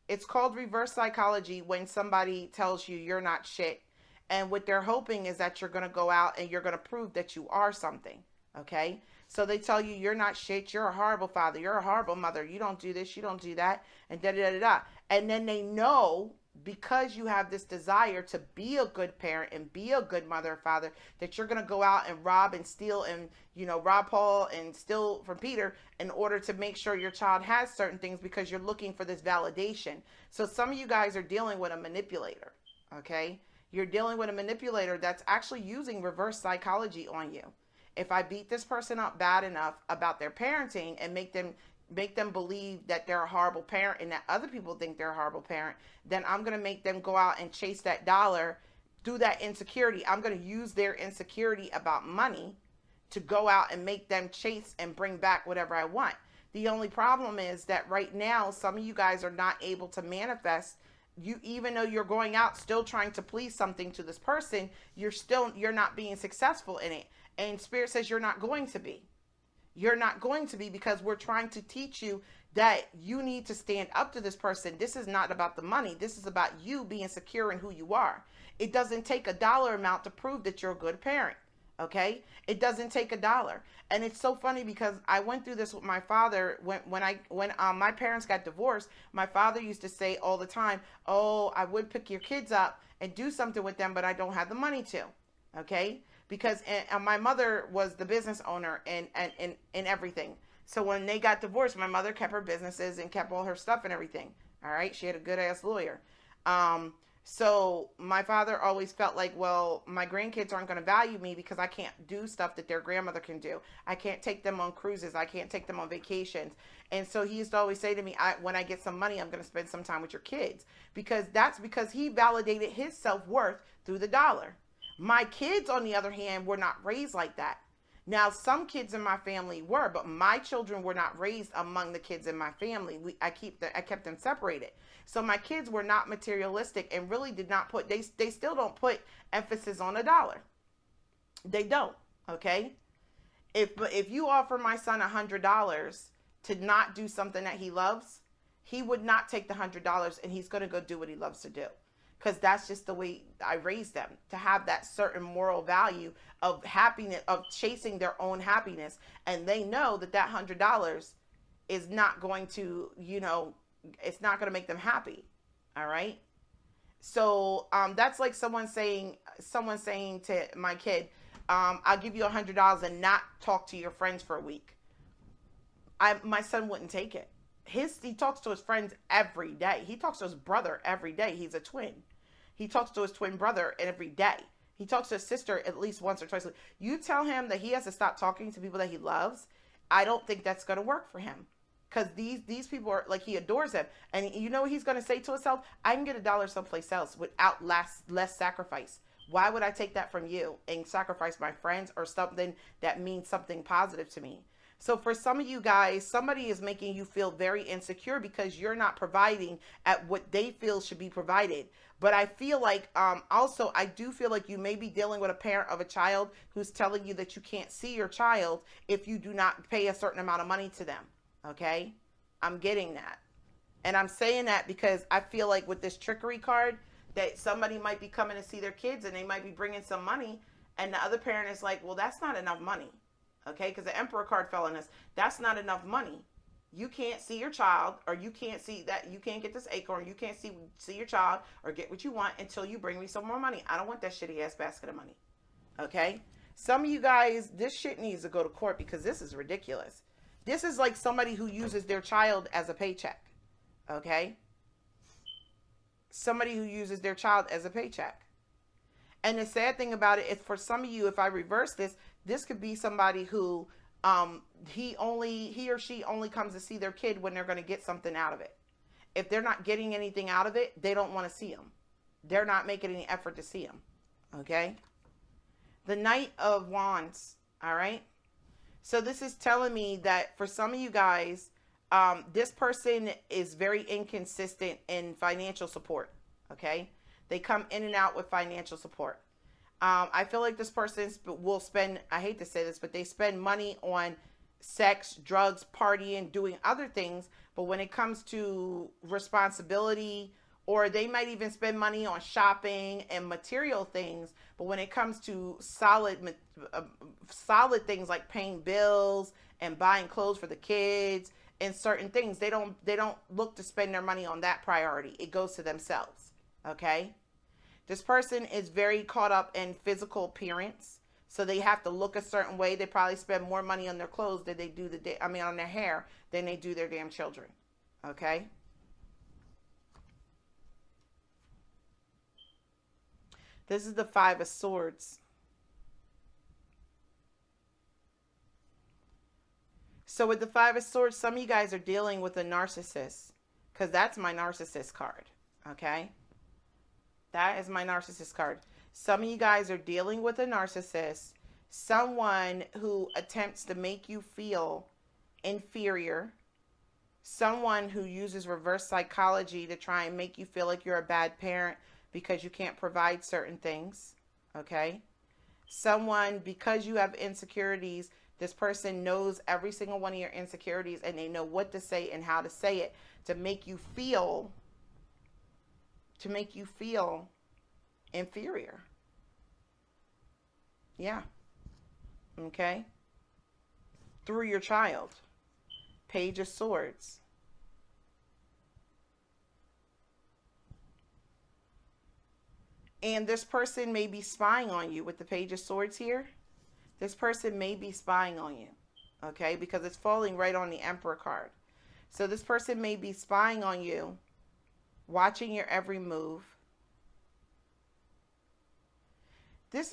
It's called reverse psychology when somebody tells you you're not shit. And what they're hoping is that you're going to go out and you're going to prove that you are something. Okay? So they tell you you're not shit. You're a horrible father. You're a horrible mother. You don't do this. You don't do that. And da da da da. And then they know, because you have this desire to be a good parent and be a good mother or father, that you're going to go out and rob and steal and, rob Paul and steal from Peter in order to make sure your child has certain things, because you're looking for this validation. So some of you guys are dealing with a manipulator. Okay? You're dealing with a manipulator that's actually using reverse psychology on you. If I beat this person up bad enough about their parenting and make them believe that they're a horrible parent and that other people think they're a horrible parent, then I'm going to make them go out and chase that dollar through that insecurity. I'm going to use their insecurity about money to go out and make them chase and bring back whatever I want. The only problem is that right now, some of you guys are not able to manifest. Even though you're going out still trying to please something to this person, you're not being successful in it. And Spirit says you're not going to be. You're not going to be, because we're trying to teach you that you need to stand up to this person. This is not about the money. This is about you being secure in who you are. It doesn't take a dollar amount to prove that you're a good parent. Okay, it doesn't take a dollar. And it's so funny because I went through this with my father when my parents got divorced. My father used to say all the time, oh, I would pick your kids up and do something with them, but I don't have the money to. Okay, because my mother was the business owner and everything. So when they got divorced, my mother kept her businesses and kept all her stuff and everything. All right, she had a good ass lawyer. um so my father always felt like, well, my grandkids aren't going to value me because I can't do stuff that their grandmother can do. I can't take them on cruises. I can't take them on vacations. And so he used to always say to me, when I get some money, I'm going to spend some time with your kids, because that's because he validated his self-worth through the dollar. My kids, on the other hand, were not raised like that. Now, some kids in my family were, but my children were not raised among the kids in my family. I kept them separated. So my kids were not materialistic and really did not put, they still don't put emphasis on a dollar. They don't. Okay. If you offer my son $100 to not do something that he loves, he would not take the $100 and he's going to go do what he loves to do. Because that's just the way I raised them, to have that certain moral value of happiness, of chasing their own happiness. And they know that that $100 is not going to, it's not going to make them happy. All right. So that's like someone saying to my kid, I'll give you $100 and not talk to your friends for a week. My son wouldn't take it. He talks to his friends every day. He talks to his brother every day. He's a twin. He talks to his twin brother every day. He talks to his sister at least once or twice. You tell him that he has to stop talking to people that he loves, I don't think that's going to work for him. Because these people are like, he adores them. And you know what he's going to say to himself? I can get $1 someplace else without less sacrifice. Why would I take that from you and sacrifice my friends or something that means something positive to me? So for some of you guys, somebody is making you feel very insecure because you're not providing at what they feel should be provided. But I feel like, also, I do feel like you may be dealing with a parent of a child who's telling you that you can't see your child if you do not pay a certain amount of money to them. Okay? I'm getting that. And I'm saying that because I feel like with this trickery card, that somebody might be coming to see their kids and they might be bringing some money. And the other parent is like, well, that's not enough money. Okay, because the Emperor card fell on us. That's not enough money. You can't see your child, or you can't see that, you can't get this acorn, you can't see your child or get what you want until you bring me some more money. I don't want that shitty ass basket of money. Okay? Some of you guys, this shit needs to go to court because this is ridiculous. This is like somebody who uses their child as a paycheck. Okay? Somebody who uses their child as a paycheck. And the sad thing about it is, for some of you, if I reverse this, this could be somebody who he or she only comes to see their kid when they're going to get something out of it. If they're not getting anything out of it, they don't want to see them. They're not making any effort to see them. Okay? The Knight of Wands. All right? So this is telling me that for some of you guys, this person is very inconsistent in financial support. Okay? They come in and out with financial support. I feel like this person will spend, I hate to say this, but they spend money on sex, drugs, partying, doing other things. But when it comes to responsibility, or they might even spend money on shopping and material things. But when it comes to solid things like paying bills and buying clothes for the kids and certain things, they don't look to spend their money on that priority. It goes to themselves. Okay? This person is very caught up in physical appearance, so they have to look a certain way. They probably spend more money on their clothes than they do on their hair than they do their damn children. Okay? This is the Five of Swords. So with the Five of Swords, some of you guys are dealing with a narcissist, because that's my narcissist card. Okay? That is my narcissist card. Some of you guys are dealing with a narcissist, someone who attempts to make you feel inferior, someone who uses reverse psychology to try and make you feel like you're a bad parent because you can't provide certain things. Okay? Someone, because you have insecurities, this person knows every single one of your insecurities, and they know what to say and how to say it to make you feel inferior. Yeah. Okay? Through your child. Page of Swords. And this person may be spying on you with the Page of Swords here. This person may be spying on you. Okay? Because it's falling right on the Emperor card. So this person may be spying on you, watching your every move. This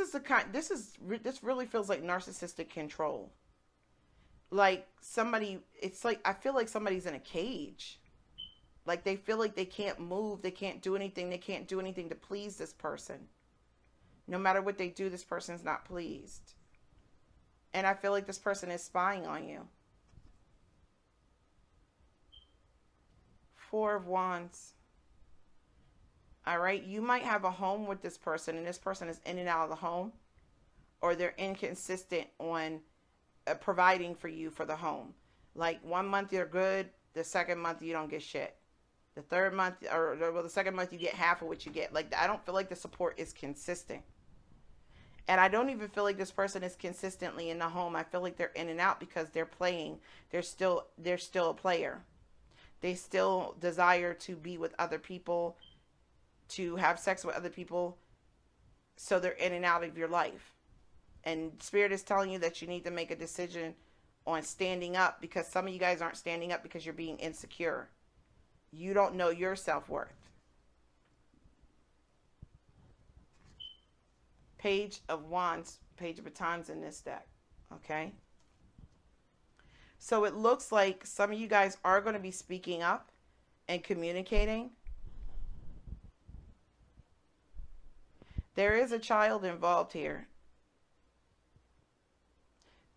really feels like narcissistic control. Like somebody, it's like, I feel like somebody's in a cage. Like they feel like they can't move, they can't do anything, they can't do anything to please this person. No matter what they do, this person's not pleased. And I feel like this person is spying on you. Four of Wands. All right, you might have a home with this person, and this person is in and out of the home, or they're inconsistent on providing for you for the home. Like 1 month you're good, the second month you don't get shit. The third month, or well, the second month you get half of what you get. Like, I don't feel like the support is consistent. And I don't even feel like this person is consistently in the home. I feel like they're in and out because they're playing. They're still a player. They still desire to be with other people, to have sex with other people. So they're in and out of your life. And Spirit is telling you that you need to make a decision on standing up, because some of you guys aren't standing up because you're being insecure. You don't know your self-worth. Page of Wands, Page of Batons in this deck. Okay? So it looks like some of you guys are going to be speaking up and communicating. There is a child involved here.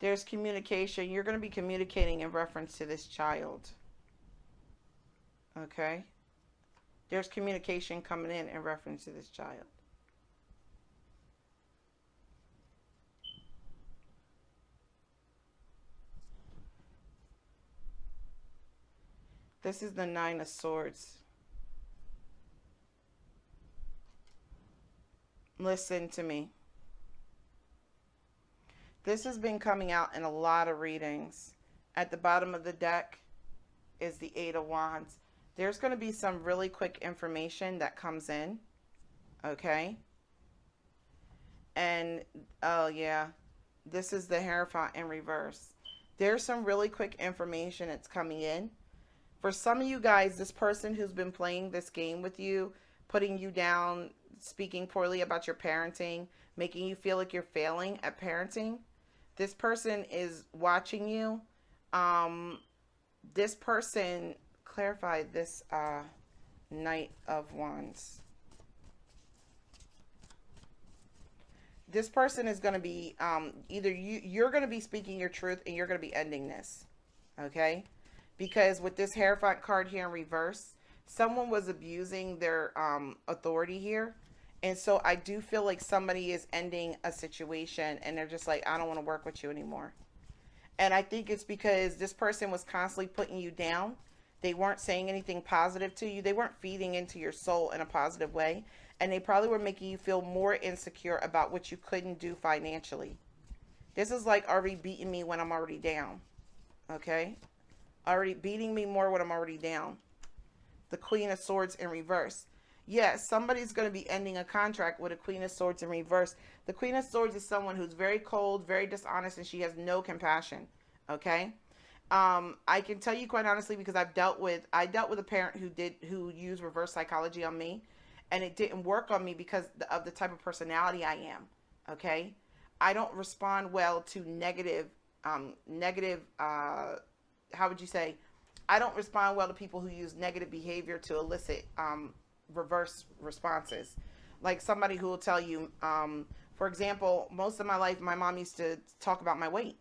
There's communication. You're going to be communicating in reference to this child. Okay? There's communication coming in reference to this child. This is the Nine of Swords. Listen to me. This has been coming out in a lot of readings. At the bottom of the deck is the Eight of Wands. There's going to be some really quick information that comes in. Okay? And, oh yeah, this is the Hierophant in reverse. There's some really quick information that's coming in. For some of you guys, this person who's been playing this game with you, putting you down, speaking poorly about your parenting, making you feel like you're failing at parenting, this person is watching you. This person, clarify this Knight of Wands. This person is going to be, either you're going to be speaking your truth and you're going to be ending this. Okay? Because with this Hierophant card here in reverse, someone was abusing their authority here. And so I do feel like somebody is ending a situation and they're just like, I don't want to work with you anymore. And I think it's because this person was constantly putting you down. They weren't saying anything positive to you. They weren't feeding into your soul in a positive way. And they probably were making you feel more insecure about what you couldn't do financially. This is like already beating me when I'm already down. Okay? Already beating me more when I'm already down. The Queen of Swords in reverse. Yes, somebody's going to be ending a contract with a Queen of Swords in reverse. The Queen of Swords is someone who's very cold, very dishonest, and she has no compassion. Okay? I can tell you quite honestly, because I dealt with a parent who used reverse psychology on me, and it didn't work on me because of the type of personality I am. Okay? I don't respond well to negative, how would you say? I don't respond well to people who use negative behavior to elicit reverse responses. Like somebody who will tell you, for example, most of my life, my mom used to talk about my weight.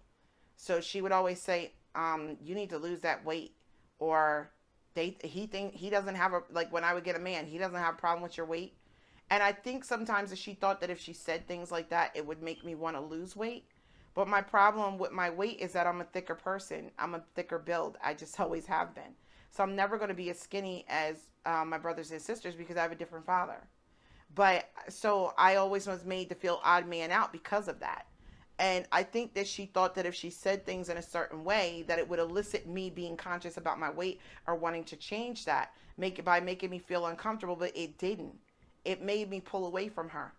So she would always say, you need to lose that weight. Or he doesn't have like when I would get a man, he doesn't have a problem with your weight. And I think sometimes that she thought that if she said things like that, it would make me want to lose weight. But my problem with my weight is that I'm a thicker person. I'm a thicker build. I just always have been. So I'm never going to be as skinny as my brothers and sisters because I have a different father. But so I always was made to feel odd man out because of that. And I think that she thought that if she said things in a certain way, that it would elicit me being conscious about my weight or wanting to change that, make it by making me feel uncomfortable. But it didn't. It made me pull away from her.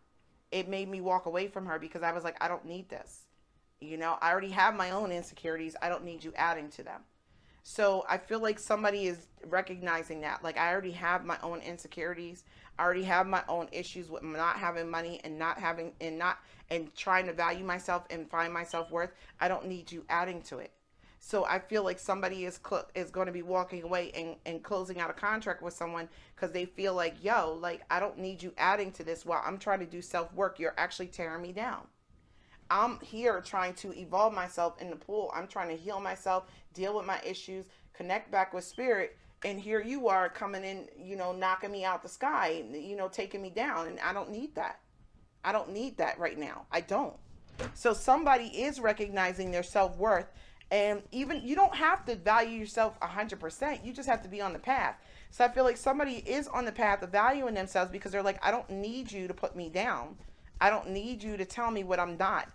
It made me walk away from her because I was like, I don't need this. I already have my own insecurities. I don't need you adding to them. So I feel like somebody is recognizing that. Like, I already have my own insecurities. I already have my own issues with not having money and not having and trying to value myself and find my self-worth. I don't need you adding to it. So I feel like somebody is going to be walking away and closing out a contract with someone because they feel like, yo, like, I don't need you adding to this while I'm trying to do self-work. You're actually tearing me down. I'm here trying to evolve myself in the pool. I'm trying to heal myself, deal with my issues, connect back with spirit. And here you are coming in, knocking me out the sky, taking me down. And I don't need that. I don't need that right now. I don't. So somebody is recognizing their self-worth. And even you don't have to value yourself 100%. You just have to be on the path. So I feel like somebody is on the path of valuing themselves because they're like, I don't need you to put me down. I don't need you to tell me what I'm not.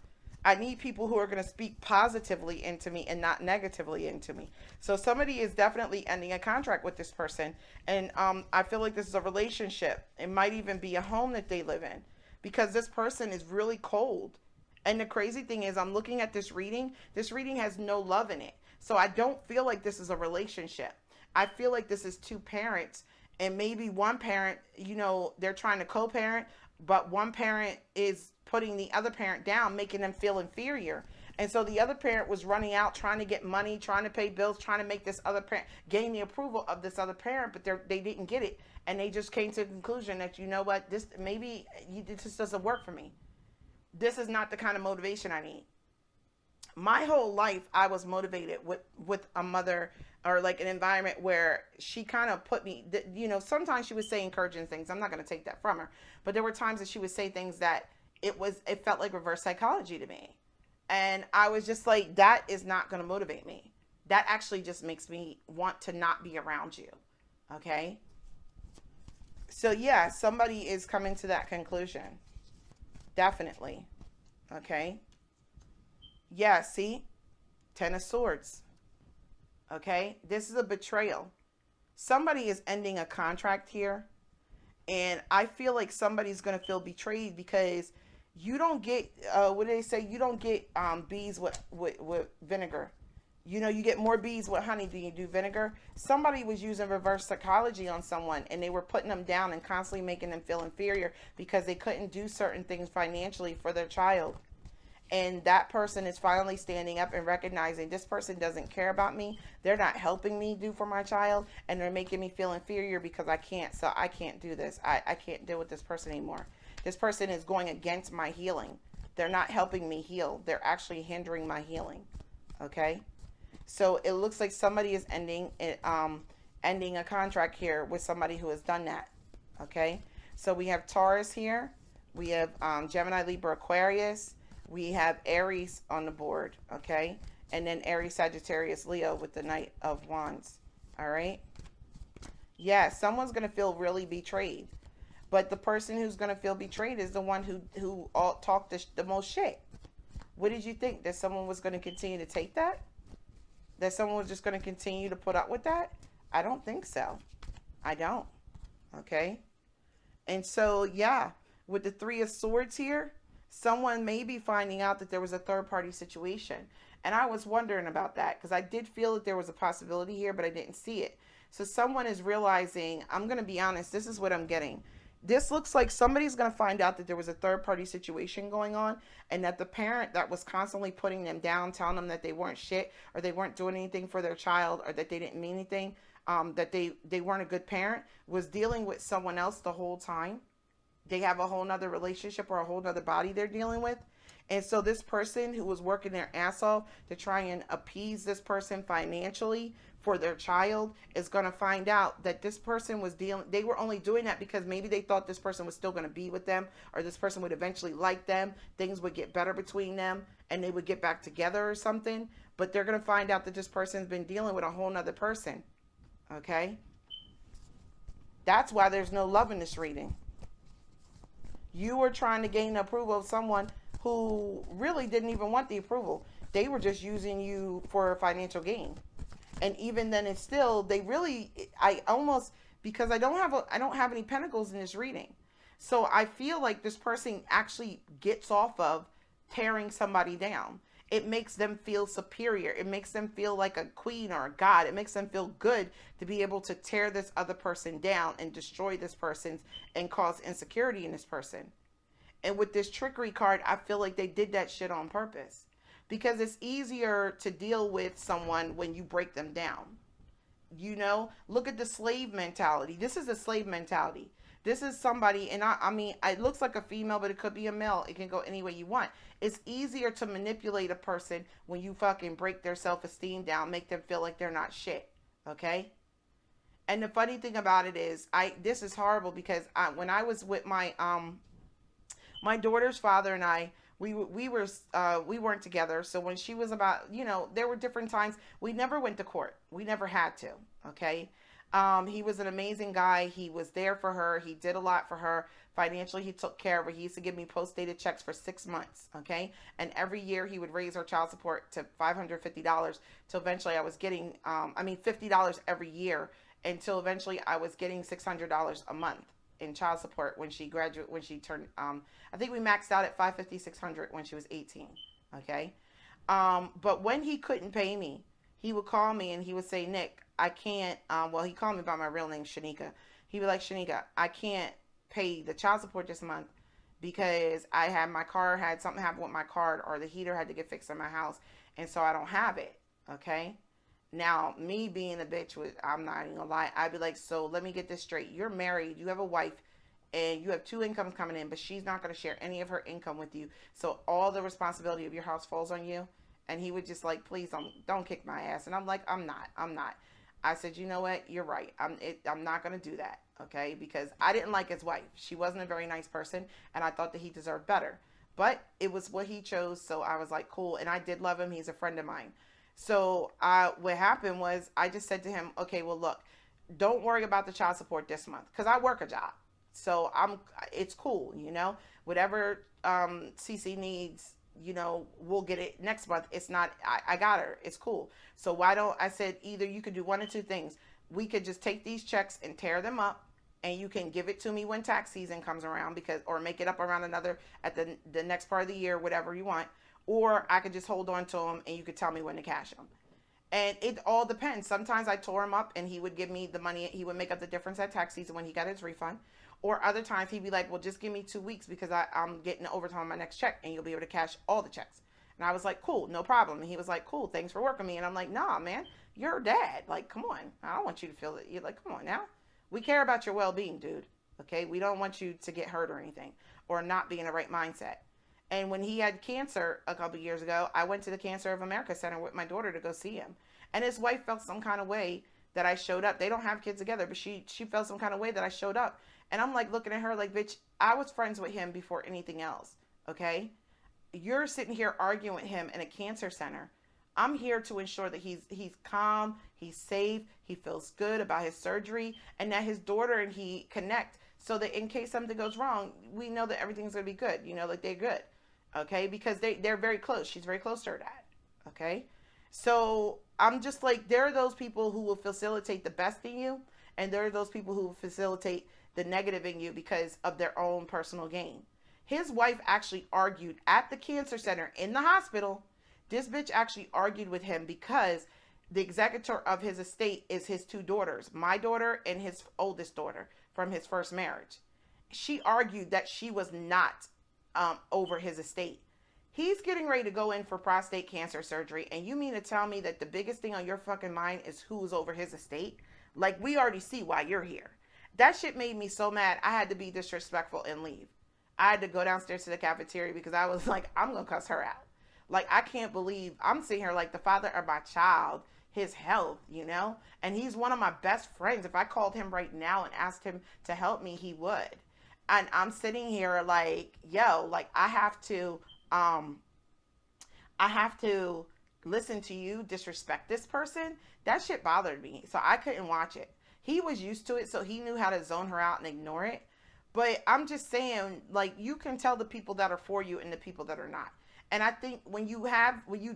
I need people who are going to speak positively into me and not negatively into me. So somebody is definitely ending a contract with this person. And I feel like this is a relationship. It might even be a home that they live in because this person is really cold. And the crazy thing is, I'm looking at this reading. This reading has no love in it. So I don't feel like this is a relationship. I feel like this is two parents. And maybe one parent, they're trying to co-parent, but one parent is putting the other parent down, making them feel inferior. And so the other parent was running out, trying to get money, trying to pay bills, trying to make this other parent gain the approval of this other parent, but they didn't get it. And they just came to the conclusion that, this just doesn't work for me. This is not the kind of motivation I need. My whole life, I was motivated with a mother or like an environment where she kind of put me, sometimes she would say encouraging things. I'm not going to take that from her. But there were times that she would say things that it felt like reverse psychology to me. And I was just like, that is not going to motivate me. That actually just makes me want to not be around you. Okay? So yeah, somebody is coming to that conclusion. Definitely. Okay? Yeah, see? 10 of Swords. Okay? This is a betrayal. Somebody is ending a contract here. And I feel like somebody's going to feel betrayed because you don't get, what do they say? You don't get bees with vinegar. You get more bees with honey than you do vinegar. Somebody was using reverse psychology on someone and they were putting them down and constantly making them feel inferior because they couldn't do certain things financially for their child. And that person is finally standing up and recognizing this person doesn't care about me. They're not helping me do for my child. And they're making me feel inferior because I can't. So I can't do this. I can't deal with this person anymore. This person is going against my healing. They're not helping me heal. They're actually hindering my healing. Okay? So it looks like somebody is ending a contract here with somebody who has done that. Okay? So we have Taurus here. We have Gemini, Libra, Aquarius. We have Aries on the board. Okay? And then Aries, Sagittarius, Leo with the Knight of Wands. All right? Yeah, someone's going to feel really betrayed. But the person who's going to feel betrayed is the one who talked the most shit. What did you think? That someone was going to continue to take that? That someone was just going to continue to put up with that? I don't think so. I don't. Okay? And so, yeah, with the Three of Swords here, someone may be finding out that there was a third-party situation. And I was wondering about that because I did feel that there was a possibility here, but I didn't see it. So someone is realizing, I'm going to be honest, this is what I'm getting. This looks like somebody's going to find out that there was a third-party situation going on and that the parent that was constantly putting them down, telling them that they weren't shit or they weren't doing anything for their child or that they didn't mean anything, that they weren't a good parent, was dealing with someone else the whole time. They have a whole nother relationship or a whole nother body they're dealing with. And so this person who was working their ass off to try and appease this person financially for their child is going to find out that this person was they were only doing that because maybe they thought this person was still going to be with them or this person would eventually like them. Things would get better between them and they would get back together or something. But they're going to find out that this person's been dealing with a whole nother person. Okay? That's why there's no love in this reading. You were trying to gain the approval of someone who really didn't even want the approval. They were just using you for financial gain. And even then, it's still, they really, I almost, because I don't have any pentacles in this reading. So I feel like this person actually gets off of tearing somebody down. It makes them feel superior. It makes them feel like a queen or a god. It makes them feel good to be able to tear this other person down and destroy this person and cause insecurity in this person. And with this trickery card, I feel like they did that shit on purpose. Because it's easier to deal with someone when you break them down. You know, look at the slave mentality. This is a slave mentality. This is somebody, and I mean, it looks like a female, but it could be a male. It can go any way you want. It's easier to manipulate a person when you fucking break their self-esteem down, make them feel like they're not shit. Okay? And the funny thing about it is, this is horrible because when I was with my my daughter's father and I, we weren't together. So when she was about, you know, there were different times we never went to court. We never had to. Okay. He was an amazing guy. He was there for her. He did a lot for her. Financially, he took care of her. He used to give me post-dated checks for 6 months, okay? And every year, he would raise our child support to $550 till eventually I was getting, $50 every year until eventually I was getting $600 a month in child support when she turned, I think we maxed out at $550, $600 when she was 18, okay? But when he couldn't pay me, he would call me and he would say, Nick, I can't, he called me by my real name, Shanika. He would be like, Shanika, I can't pay the child support this month because had something happen with my card, or the heater had to get fixed in my house, and so I don't have it, okay? Now, me being a bitch, I'm not even gonna lie, I'd be like, so let me get this straight. You're married, you have a wife, and you have 2 incomes coming in, but she's not gonna share any of her income with you, so all the responsibility of your house falls on you. And he would just like, please don't kick my ass. And I'm like, I'm not. I said, you know what? You're right. I'm not going to do that. Okay. Because I didn't like his wife. She wasn't a very nice person. And I thought that he deserved better, but it was what he chose. So I was like, cool. And I did love him. He's a friend of mine. So what happened was I just said to him, okay, well, look, don't worry about the child support this month. Cause I work a job. So it's cool. You know, whatever, CC needs, you know, we'll get it next month. It's not, I got her. It's cool. So I said, either you could do one or two things. We could just take these checks and tear them up, and you can give it to me when tax season comes around, or make it up around at the next part of the year, whatever you want. Or I could just hold on to them and you could tell me when to cash them. And it all depends. Sometimes I tore him up and he would give me the money. He would make up the difference at tax season when he got his refund. Or other times he'd be like, well, just give me 2 weeks because I'm getting overtime on my next check and you'll be able to cash all the checks. And I was like, cool, no problem. And he was like, cool, thanks for working me. And I'm like, nah, man, you're a dad. Like, come on. I don't want you to feel that. You're like, come on now. We care about your well-being, dude. Okay? We don't want you to get hurt or anything or not be in the right mindset. And when he had cancer a couple years ago, I went to the Cancer of America Center with my daughter to go see him. And his wife felt some kind of way that I showed up. They don't have kids together, but she felt some kind of way that I showed up. And I'm like looking at her like, bitch, I was friends with him before anything else, okay? You're sitting here arguing with him in a cancer center. I'm here to ensure that he's calm, he's safe, he feels good about his surgery, and that his daughter and he connect so that in case something goes wrong, we know that everything's going to be good, you know, like they're good, okay? Because they're very close. She's very close to her dad, okay? So I'm just like, there are those people who will facilitate the best in you, and there are those people who will facilitate the negative in you because of their own personal gain. His wife actually argued at the cancer center in the hospital. This bitch actually argued with him because the executor of his estate is his 2 daughters, my daughter and his oldest daughter from his first marriage. She argued that she was not over his estate. He's getting ready to go in for prostate cancer surgery, and you mean to tell me that the biggest thing on your fucking mind is who's over his estate? Like, we already see why you're here. That shit made me so mad. I had to be disrespectful and leave. I had to go downstairs to the cafeteria because I was like, I'm going to cuss her out. Like, I can't believe I'm sitting here like the father of my child, his health, you know? And he's one of my best friends. If I called him right now and asked him to help me, he would. And I'm sitting here like, yo, like I have to listen to you disrespect this person. That shit bothered me. So I couldn't watch it. He was used to it, so he knew how to zone her out and ignore it. But I'm just saying, like, you can tell the people that are for you and the people that are not. And I think when you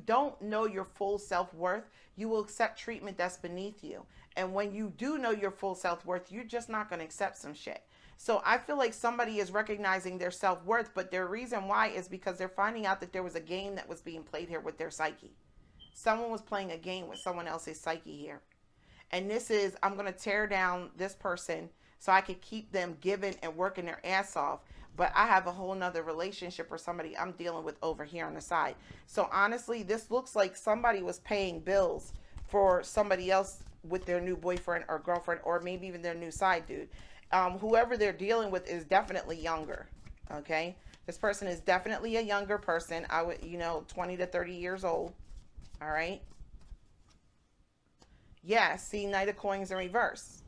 don't know your full self-worth, you will accept treatment that's beneath you. And when you do know your full self-worth, you're just not going to accept some shit. So I feel like somebody is recognizing their self-worth, but their reason why is because they're finding out that there was a game that was being played here with their psyche. Someone was playing a game with someone else's psyche here. And this is, I'm going to tear down this person so I can keep them giving and working their ass off. But I have a whole nother relationship or somebody I'm dealing with over here on the side. So honestly, this looks like somebody was paying bills for somebody else with their new boyfriend or girlfriend, or maybe even their new side dude. Whoever they're dealing with is definitely younger. Okay. This person is definitely a younger person. I would, 20 to 30 years old. All right. Yeah. See, Knight of Coins in reverse.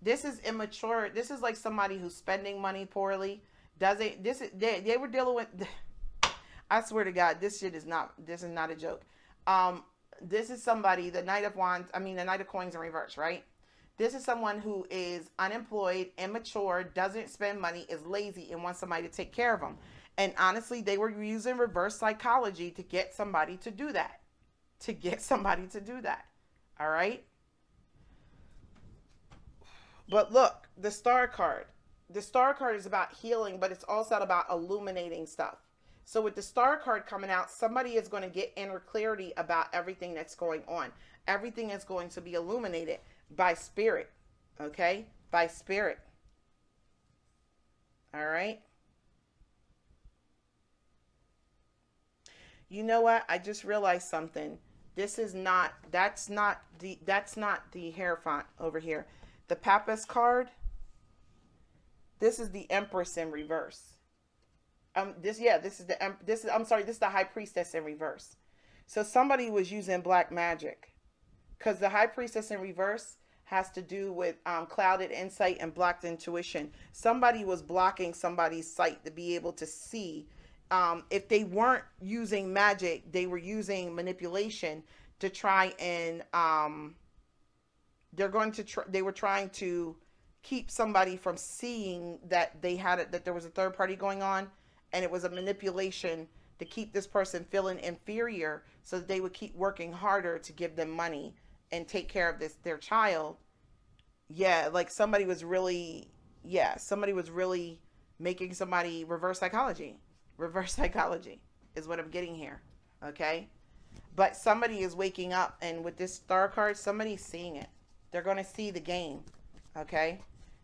This is immature. This is like somebody who's spending money poorly. They were dealing with, I swear to God, this is not a joke. This is somebody, the Knight of Coins in reverse, right? This is someone who is unemployed, immature, doesn't spend money, is lazy, and wants somebody to take care of them. And honestly, they were using reverse psychology to get somebody to do that. All right? But look, the Star card. The Star card is about healing, but it's also about illuminating stuff. So with the Star card coming out, somebody is going to get inner clarity about everything that's going on. Everything is going to be illuminated by spirit. Okay? By spirit. All right? You know what? I just realized something. That's not the Hierophant over here. The Papist card, this is the Empress in reverse. This is the High Priestess in reverse. So somebody was using black magic, because the High Priestess in reverse has to do with clouded insight and blocked intuition. Somebody was blocking somebody's sight to be able to see. If they weren't using magic, they were using manipulation to try and they were trying to keep somebody from seeing that that there was a third party going on, and it was a manipulation to keep this person feeling inferior so that they would keep working harder to give them money and take care of their child. Yeah, like somebody was really making somebody reverse psychology. Reverse psychology is what I'm getting here. Okay? But somebody is waking up, and with this Star card, somebody's seeing it. They're going to see the game. Okay?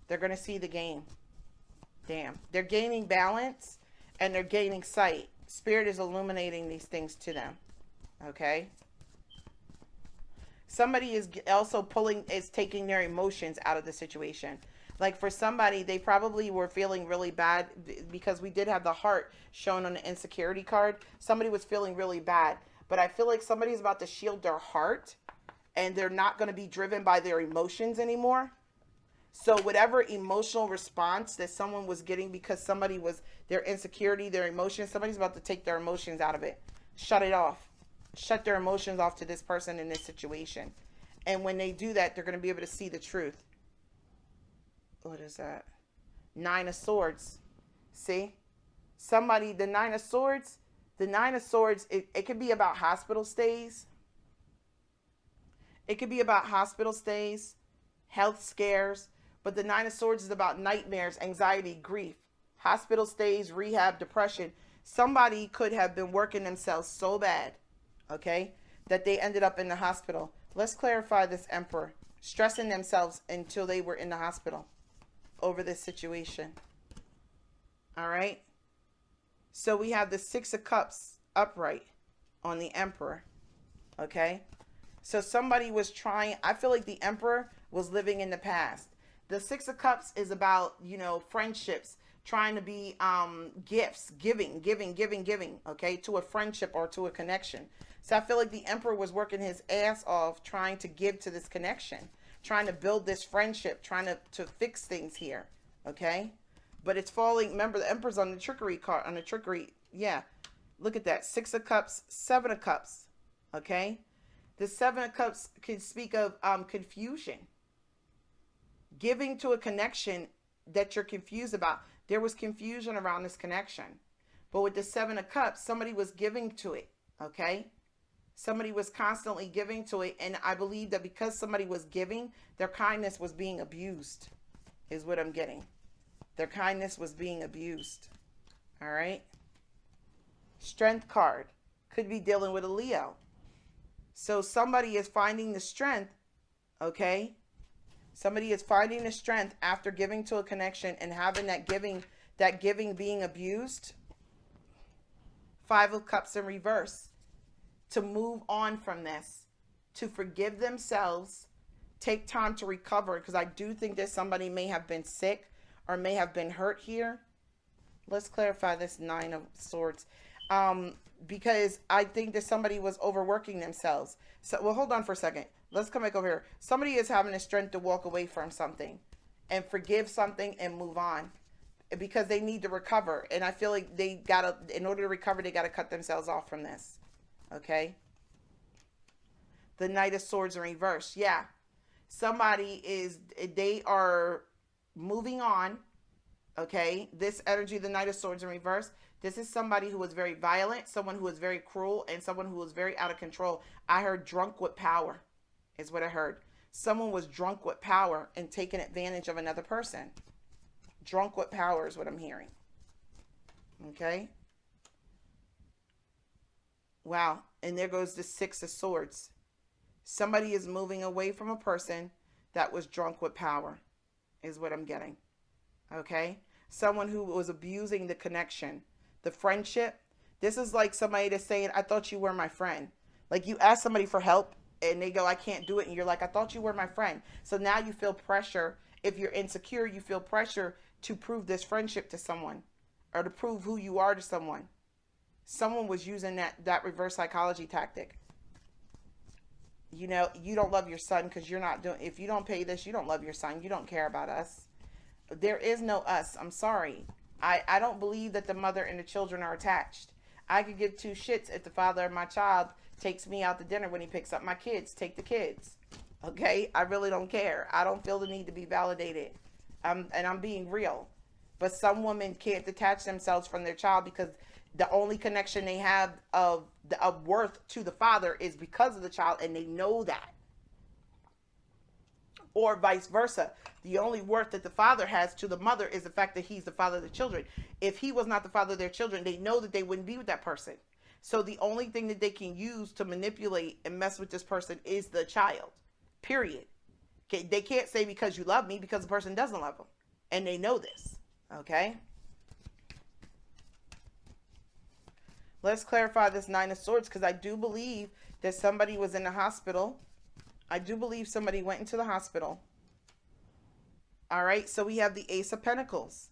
They're going to see the game. Damn. They're gaining balance and they're gaining sight. Spirit is illuminating these things to them. Okay? Somebody is also taking their emotions out of the situation. Like for somebody, they probably were feeling really bad because we did have the heart shown on the insecurity card. Somebody was feeling really bad. But I feel like somebody's about to shield their heart, and they're not going to be driven by their emotions anymore. So whatever emotional response that someone was getting because somebody was their insecurity, their emotions, somebody's about to take their emotions out of it. Shut it off. Shut their emotions off to this person in this situation. And when they do that, they're going to be able to see the truth. What is that? Nine of Swords. See? The Nine of Swords, it could be about hospital stays. It could be about hospital stays, health scares, but the Nine of Swords is about nightmares, anxiety, grief, hospital stays, rehab, depression. Somebody could have been working themselves so bad, okay, that they ended up in the hospital. Let's clarify this Emperor. Stressing themselves until they were in the hospital over this situation. All right. So we have the Six of Cups upright on the Emperor. Okay. So somebody was trying, I feel like the Emperor was living in the past. The Six of Cups is about, friendships, trying to be gifts, giving, okay, to a friendship or to a connection. So I feel like the Emperor was working his ass off trying to give to this connection, trying to build this friendship, trying to fix things here, okay? But it's falling, remember the Emperor's on the trickery card, yeah. Look at that, Six of Cups, Seven of Cups, okay? The Seven of Cups can speak of confusion. Giving to a connection that you're confused about. There was confusion around this connection. But with the Seven of Cups, somebody was giving to it, okay? Somebody was constantly giving to it. And I believe that because somebody was giving, their kindness was being abused, is what I'm getting. Their kindness was being abused. All right? Strength card. Could be dealing with a Leo. So somebody is finding the strength, okay? Somebody is finding the strength after giving to a connection and having that giving being abused. Five of Cups in reverse. To move on from this, to forgive themselves, take time to recover, because I do think that somebody may have been sick or may have been hurt here. Let's clarify this Nine of Swords, because I think that somebody was overworking themselves. So, well, hold on for a second. Let's come back over here. Somebody is having the strength to walk away from something and forgive something and move on, because they need to recover. And I feel like they gotta, in order to recover, they gotta cut themselves off from this. Okay. The Knight of Swords in reverse. Yeah. They are moving on. Okay. This energy, the Knight of Swords in reverse. This is somebody who was very violent, someone who was very cruel, and someone who was very out of control. I heard drunk with power is what I heard. Someone was drunk with power and taking advantage of another person. Drunk with power is what I'm hearing. Okay. Wow. And there goes the Six of Swords. Somebody is moving away from a person that was drunk with power, is what I'm getting. Okay. Someone who was abusing the connection, the friendship. This is like somebody that's saying, I thought you were my friend. Like you ask somebody for help and they go, I can't do it. And you're like, I thought you were my friend. So now you feel pressure. If you're insecure, you feel pressure to prove this friendship to someone or to prove who you are to someone. Someone was using that reverse psychology tactic. You know, you don't love your son because you're not doing, if you don't pay this, you don't love your son. You don't care about us. There is no us. I'm sorry. I don't believe that the mother and the children are attached. I could give two shits if the father of my child takes me out to dinner when he picks up my kids. Take the kids. Okay? I really don't care. I don't feel the need to be validated. And I'm being real. But some women can't detach themselves from their child because the only connection they have of worth to the father is because of the child, and they know that. Or vice versa. The only worth that the father has to the mother is the fact that he's the father of the children. If he was not the father of their children, they know that they wouldn't be with that person. So the only thing that they can use to manipulate and mess with this person is the child. Period. Okay? They can't say because you love me, because the person doesn't love them. And they know this. Okay? Let's clarify this Nine of Swords, because I do believe that somebody was in the hospital. I do believe somebody went into the hospital. All right, so we have the Ace of Pentacles.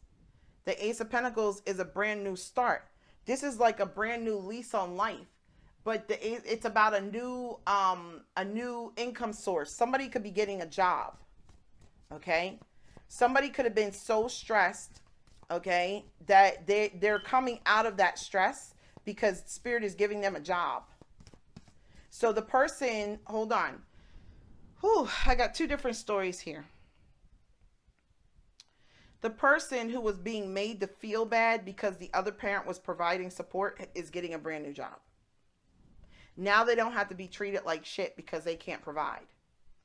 The Ace of Pentacles is a brand new start. This is like a brand new lease on life. But it's about a new income source. Somebody could be getting a job. Okay? Somebody could have been so stressed, okay, that they're coming out of that stress because Spirit is giving them a job. So the person, hold on. Whew, I got two different stories here. The person who was being made to feel bad because the other parent was providing support is getting a brand new job. Now they don't have to be treated like shit because they can't provide.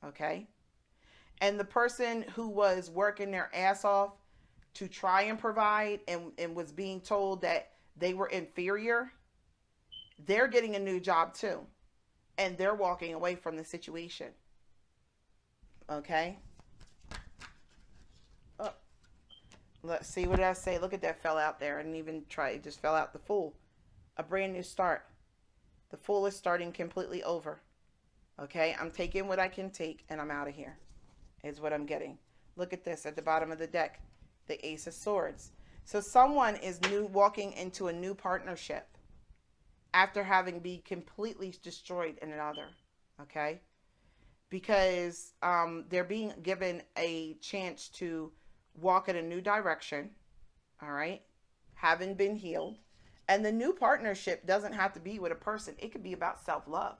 Okay? And the person who was working their ass off to try and provide and was being told that they were inferior, they're getting a new job too. And they're walking away from the situation. Okay? Oh, let's see, what did I say? Look at that, fell out there. I didn't even try. It just fell out. The Fool. A brand new start. The Fool is starting completely over. Okay? I'm taking what I can take and I'm out of here. Is what I'm getting. Look at this at the bottom of the deck. The Ace of Swords. So someone is walking into a new partnership after having been completely destroyed in another. Okay? Because they're being given a chance to walk in a new direction. All right? Having been healed. And the new partnership doesn't have to be with a person. It could be about self-love.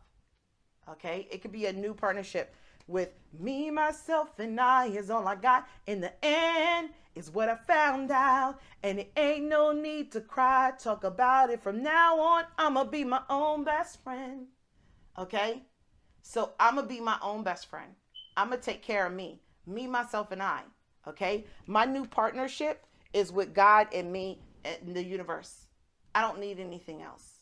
Okay? It could be a new partnership with me, myself, and I is all I got. In the end is what I found out. And it ain't no need to cry. Talk about it from now on. I'ma be my own best friend. Okay? So I'ma be my own best friend. I'ma take care of me. Me, myself, and I. Okay? My new partnership is with God and me and the universe. I don't need anything else.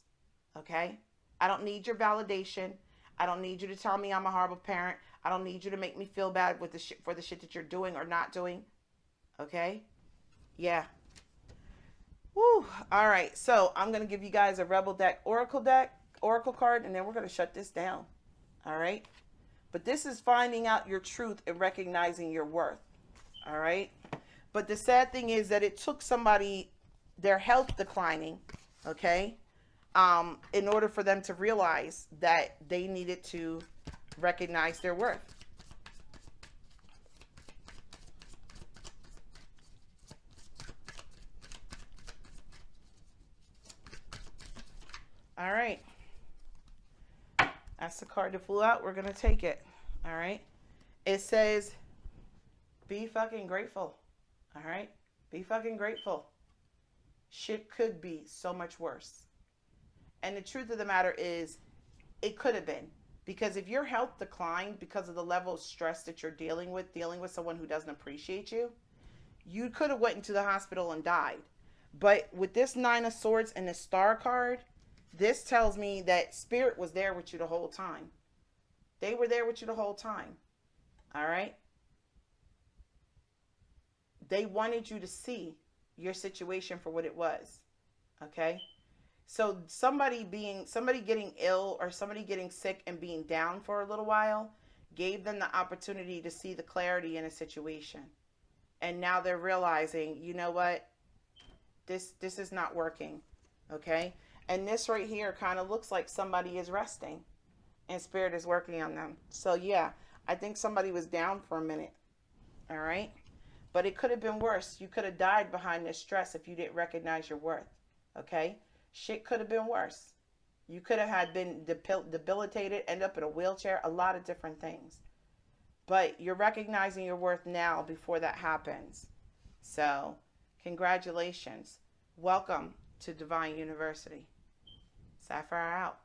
Okay? I don't need your validation. I don't need you to tell me I'm a horrible parent. I don't need you to make me feel bad with the for the shit that you're doing or not doing. Okay? Yeah. Woo. All right. So I'm going to give you guys a Rebel Oracle card, and then we're going to shut this down. All right? But this is finding out your truth and recognizing your worth. All right? But the sad thing is that it took somebody, their health declining, okay, in order for them to realize that they needed to recognize their worth. All right. That's the card that flew out. We're going to take it. All right. It says, be fucking grateful. All right. Be fucking grateful. Shit could be so much worse. And the truth of the matter is, it could have been. Because if your health declined because of the level of stress that you're dealing with someone who doesn't appreciate you, you could have went into the hospital and died. But with this Nine of Swords and the Star card, this tells me that Spirit was there with you the whole time. They were there with you the whole time. All right? They wanted you to see your situation for what it was. Okay? So somebody getting ill or somebody getting sick and being down for a little while gave them the opportunity to see the clarity in a situation. And now they're realizing, you know what? This is not working. Okay? And this right here kind of looks like somebody is resting and Spirit is working on them. So yeah, I think somebody was down for a minute. All right? But it could have been worse. You could have died behind this stress if you didn't recognize your worth. Okay? Shit could have been worse. You could have been debilitated, end up in a wheelchair, a lot of different things. But you're recognizing your worth now before that happens. So, congratulations. Welcome to Divine University. Sapphire out.